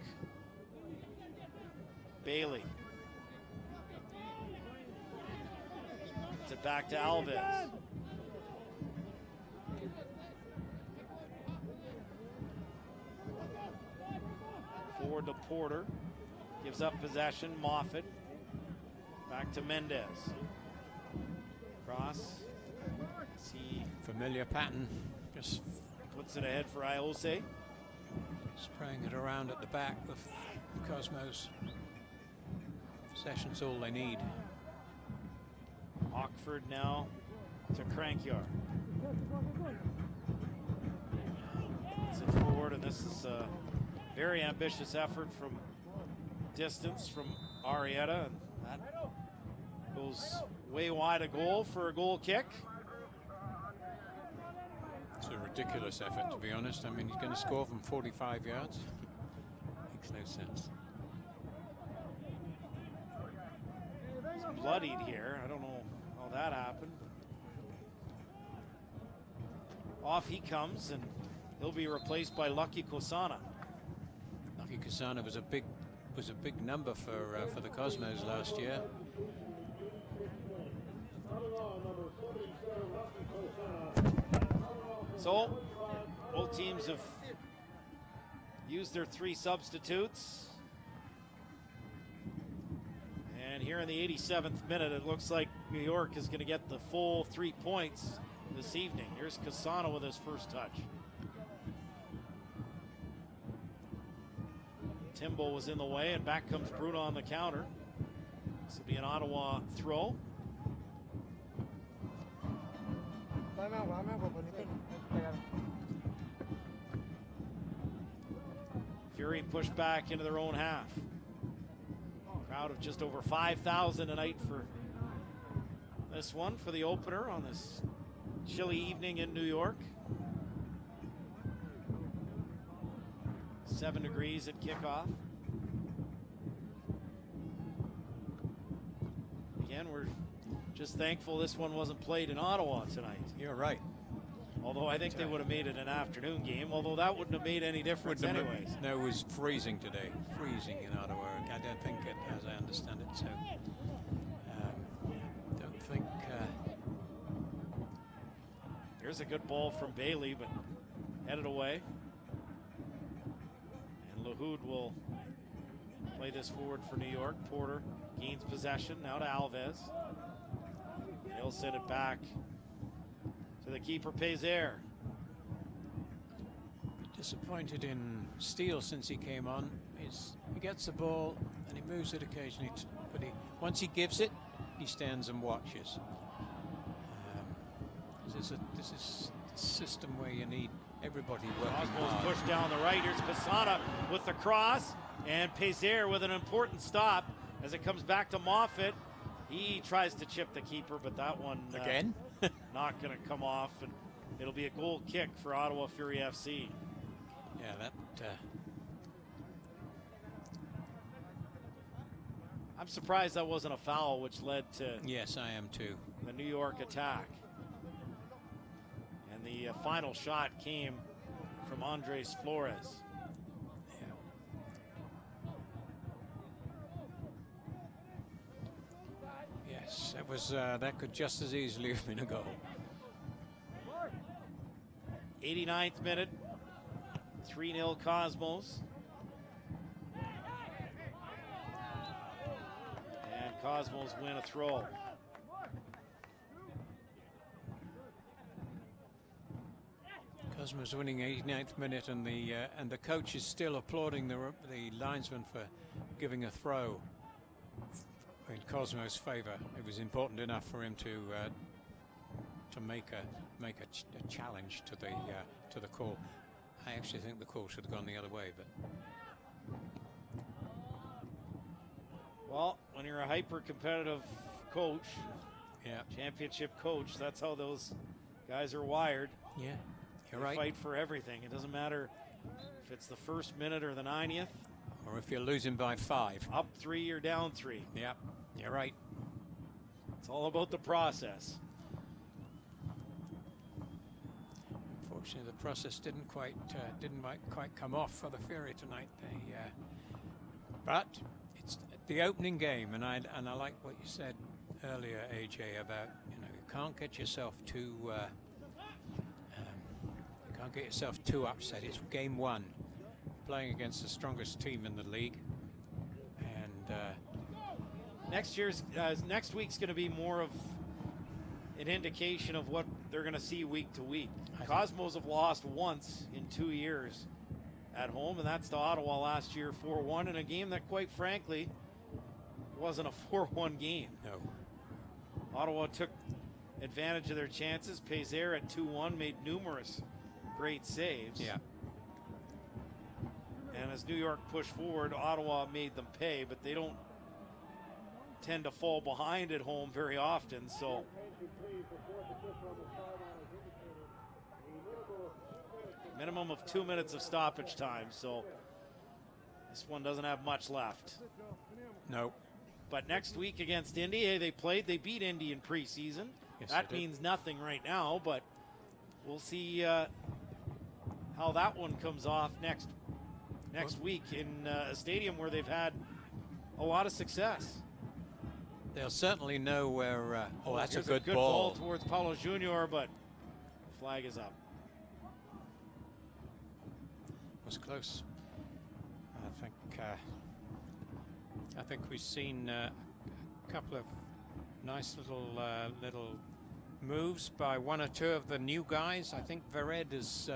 Bailey. Gets it back to Alves. Forward to Porter. Gives up possession. Moffat. Back to Mendez. Cross. See. Familiar pattern. Just puts it ahead for Iose. Spraying it around at the back with Cosmos. Possession's all they need. Ockford now to Crankyard. Puts it forward, and this is a very ambitious effort from distance from Arrieta, and that goes way wide a goal for a goal kick. It's a ridiculous effort, to be honest. I mean, he's going to score from 45 yards. Makes no sense. He's bloodied here. I don't know how that happened. Off he comes, and he'll be replaced by Lucky Kosana. Lucky Kosana was a big was a big number for the Cosmos last year. So both teams have used their 3 substitutes. And here in the 87th minute, it looks like New York is going to get the full 3 points this evening. Here's Casano with his first touch. Timbo was in the way, and back comes Bruno on the counter. This will be an Ottawa throw. Fury pushed back into their own half. Crowd of just over 5,000 tonight for this one, for the opener on this chilly evening in New York. 7 degrees at kickoff. Again, we're just thankful this one wasn't played in Ottawa tonight. You're right. Although I think they would have made it an afternoon game, although that wouldn't have made any difference anyways. No, it was freezing today. Freezing in Ottawa. I don't think it, as I understand it, so don't think... Here's a good ball from Bailey, but headed away. And Lahoud will play this forward for New York. Porter gains possession, now to Alves. He'll send it back to the keeper, Pézère. Disappointed in Steele since he came on. He gets the ball and he moves it occasionally, but once he gives it, he stands and watches. This is a system where you need everybody working Oswald's hard. pushed down the right. Here's Pisana with the cross, and Pézère with an important stop as it comes back to Moffat. He tries to chip the keeper, but that one again not going to come off, and it'll be a goal kick for Ottawa Fury FC. Yeah, that. I'm surprised that wasn't a foul, which led to Yes, I am too. the New York attack. And the final shot came from Andres Flores. Yes, that was that could just as easily have been a goal. 89th minute, 3-0 Cosmos. And Cosmos win a throw. Cosmos winning 89th minute, and the coach is still applauding the linesman for giving a throw in Cosmos' favour. It was important enough for him to make a challenge to the call. I actually think the call should have gone the other way, but Well, when you're a hyper-competitive coach, yeah, championship coach, that's how those guys are wired. yeah, you're They right. fight for everything. It doesn't matter if it's the first minute or the 90th. Or if you're losing by 5. Up 3 or down 3. Yeah, you're right. It's all about the process. Unfortunately, the process didn't quite come off for the Fury tonight. But it's the opening game, and I like what you said earlier, AJ, about you can't get yourself too upset. It's game 1, playing against the strongest team in the league, and next week's going to be more of an indication of what they're going to see week to week. Cosmos have lost once in 2 years at home, and that's to Ottawa last year, 4-1, in a game that, quite frankly, wasn't a 4-1 game. no. Ottawa took advantage of their chances. Pézère at 2-1 made numerous great saves. Yeah. And as New York pushed forward, Ottawa made them pay, but they don't tend to fall behind at home very often. So minimum of 2 minutes of stoppage time. So this one doesn't have much left. No. But next week against Indy, they beat Indy in preseason. Yes, That they did. means nothing right now, but we'll see how that one comes off next next week in a stadium where they've had a lot of success. They'll certainly know where. Oh, that's a Here's good ball ball. towards Paulo Jr., but flag is up. Was close. I think we've seen a couple of nice little moves by one or two of the new guys. I think Vered is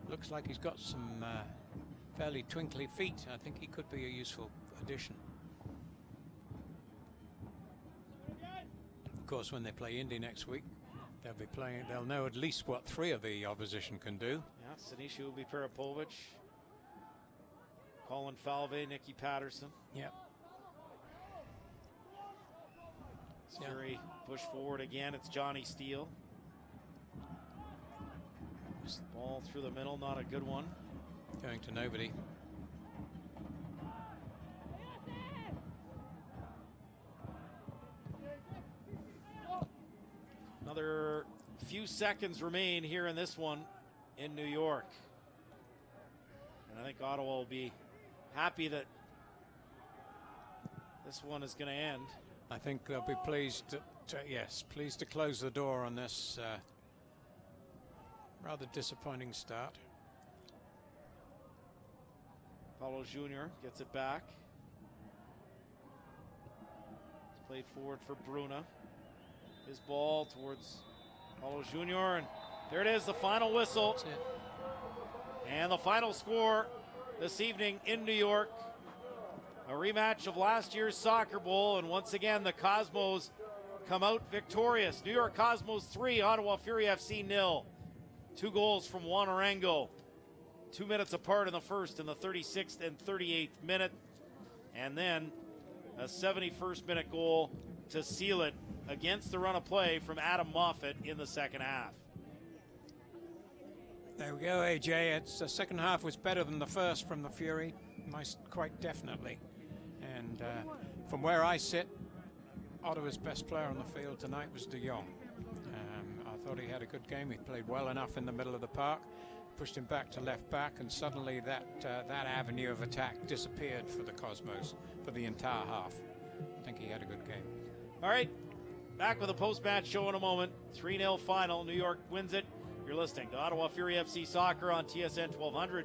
looks like he's got some fairly twinkly feet. I think he could be a useful addition. Of course, when they play Indy next week, they'll know at least what 3 of the opposition can do. Yeah, Sinishu will be Peripovic, Colin Falvey, Nicky Patterson. Yep. Fury push forward again. It's Johnny Steele. Ball through the middle, not a good one. Going to nobody. Another few seconds remain here in this one in New York. And I think Ottawa will be happy that this one is going to end. I think they'll be pleased pleased to close the door on this rather disappointing start. Paulo Jr. gets it back. It's played forward for Bruna. His ball towards Paulo Jr. And there it is, the final whistle. That's it. And the final score this evening in New York. A rematch of last year's Soccer Bowl. And once again, the Cosmos come out victorious. New York Cosmos 3, Ottawa Fury FC 0. 2 goals from Juan Arango. 2 minutes apart in the first and the 36th and 38th minute. And then a 71st minute goal to seal it against the run of play from Adam Moffat in the second half. There we go, AJ. The second half was better than the first from the Fury, quite definitely. And from where I sit, Ottawa's best player on the field tonight was De Jong. I thought he had a good game. He played well enough in the middle of the park, pushed him back to left back, and suddenly that avenue of attack disappeared for the Cosmos for the entire half. I think he had a good game. All right, back with a post-match show in a moment. 3-0 final. New York wins it. You're listening to Ottawa Fury FC Soccer on TSN 1200.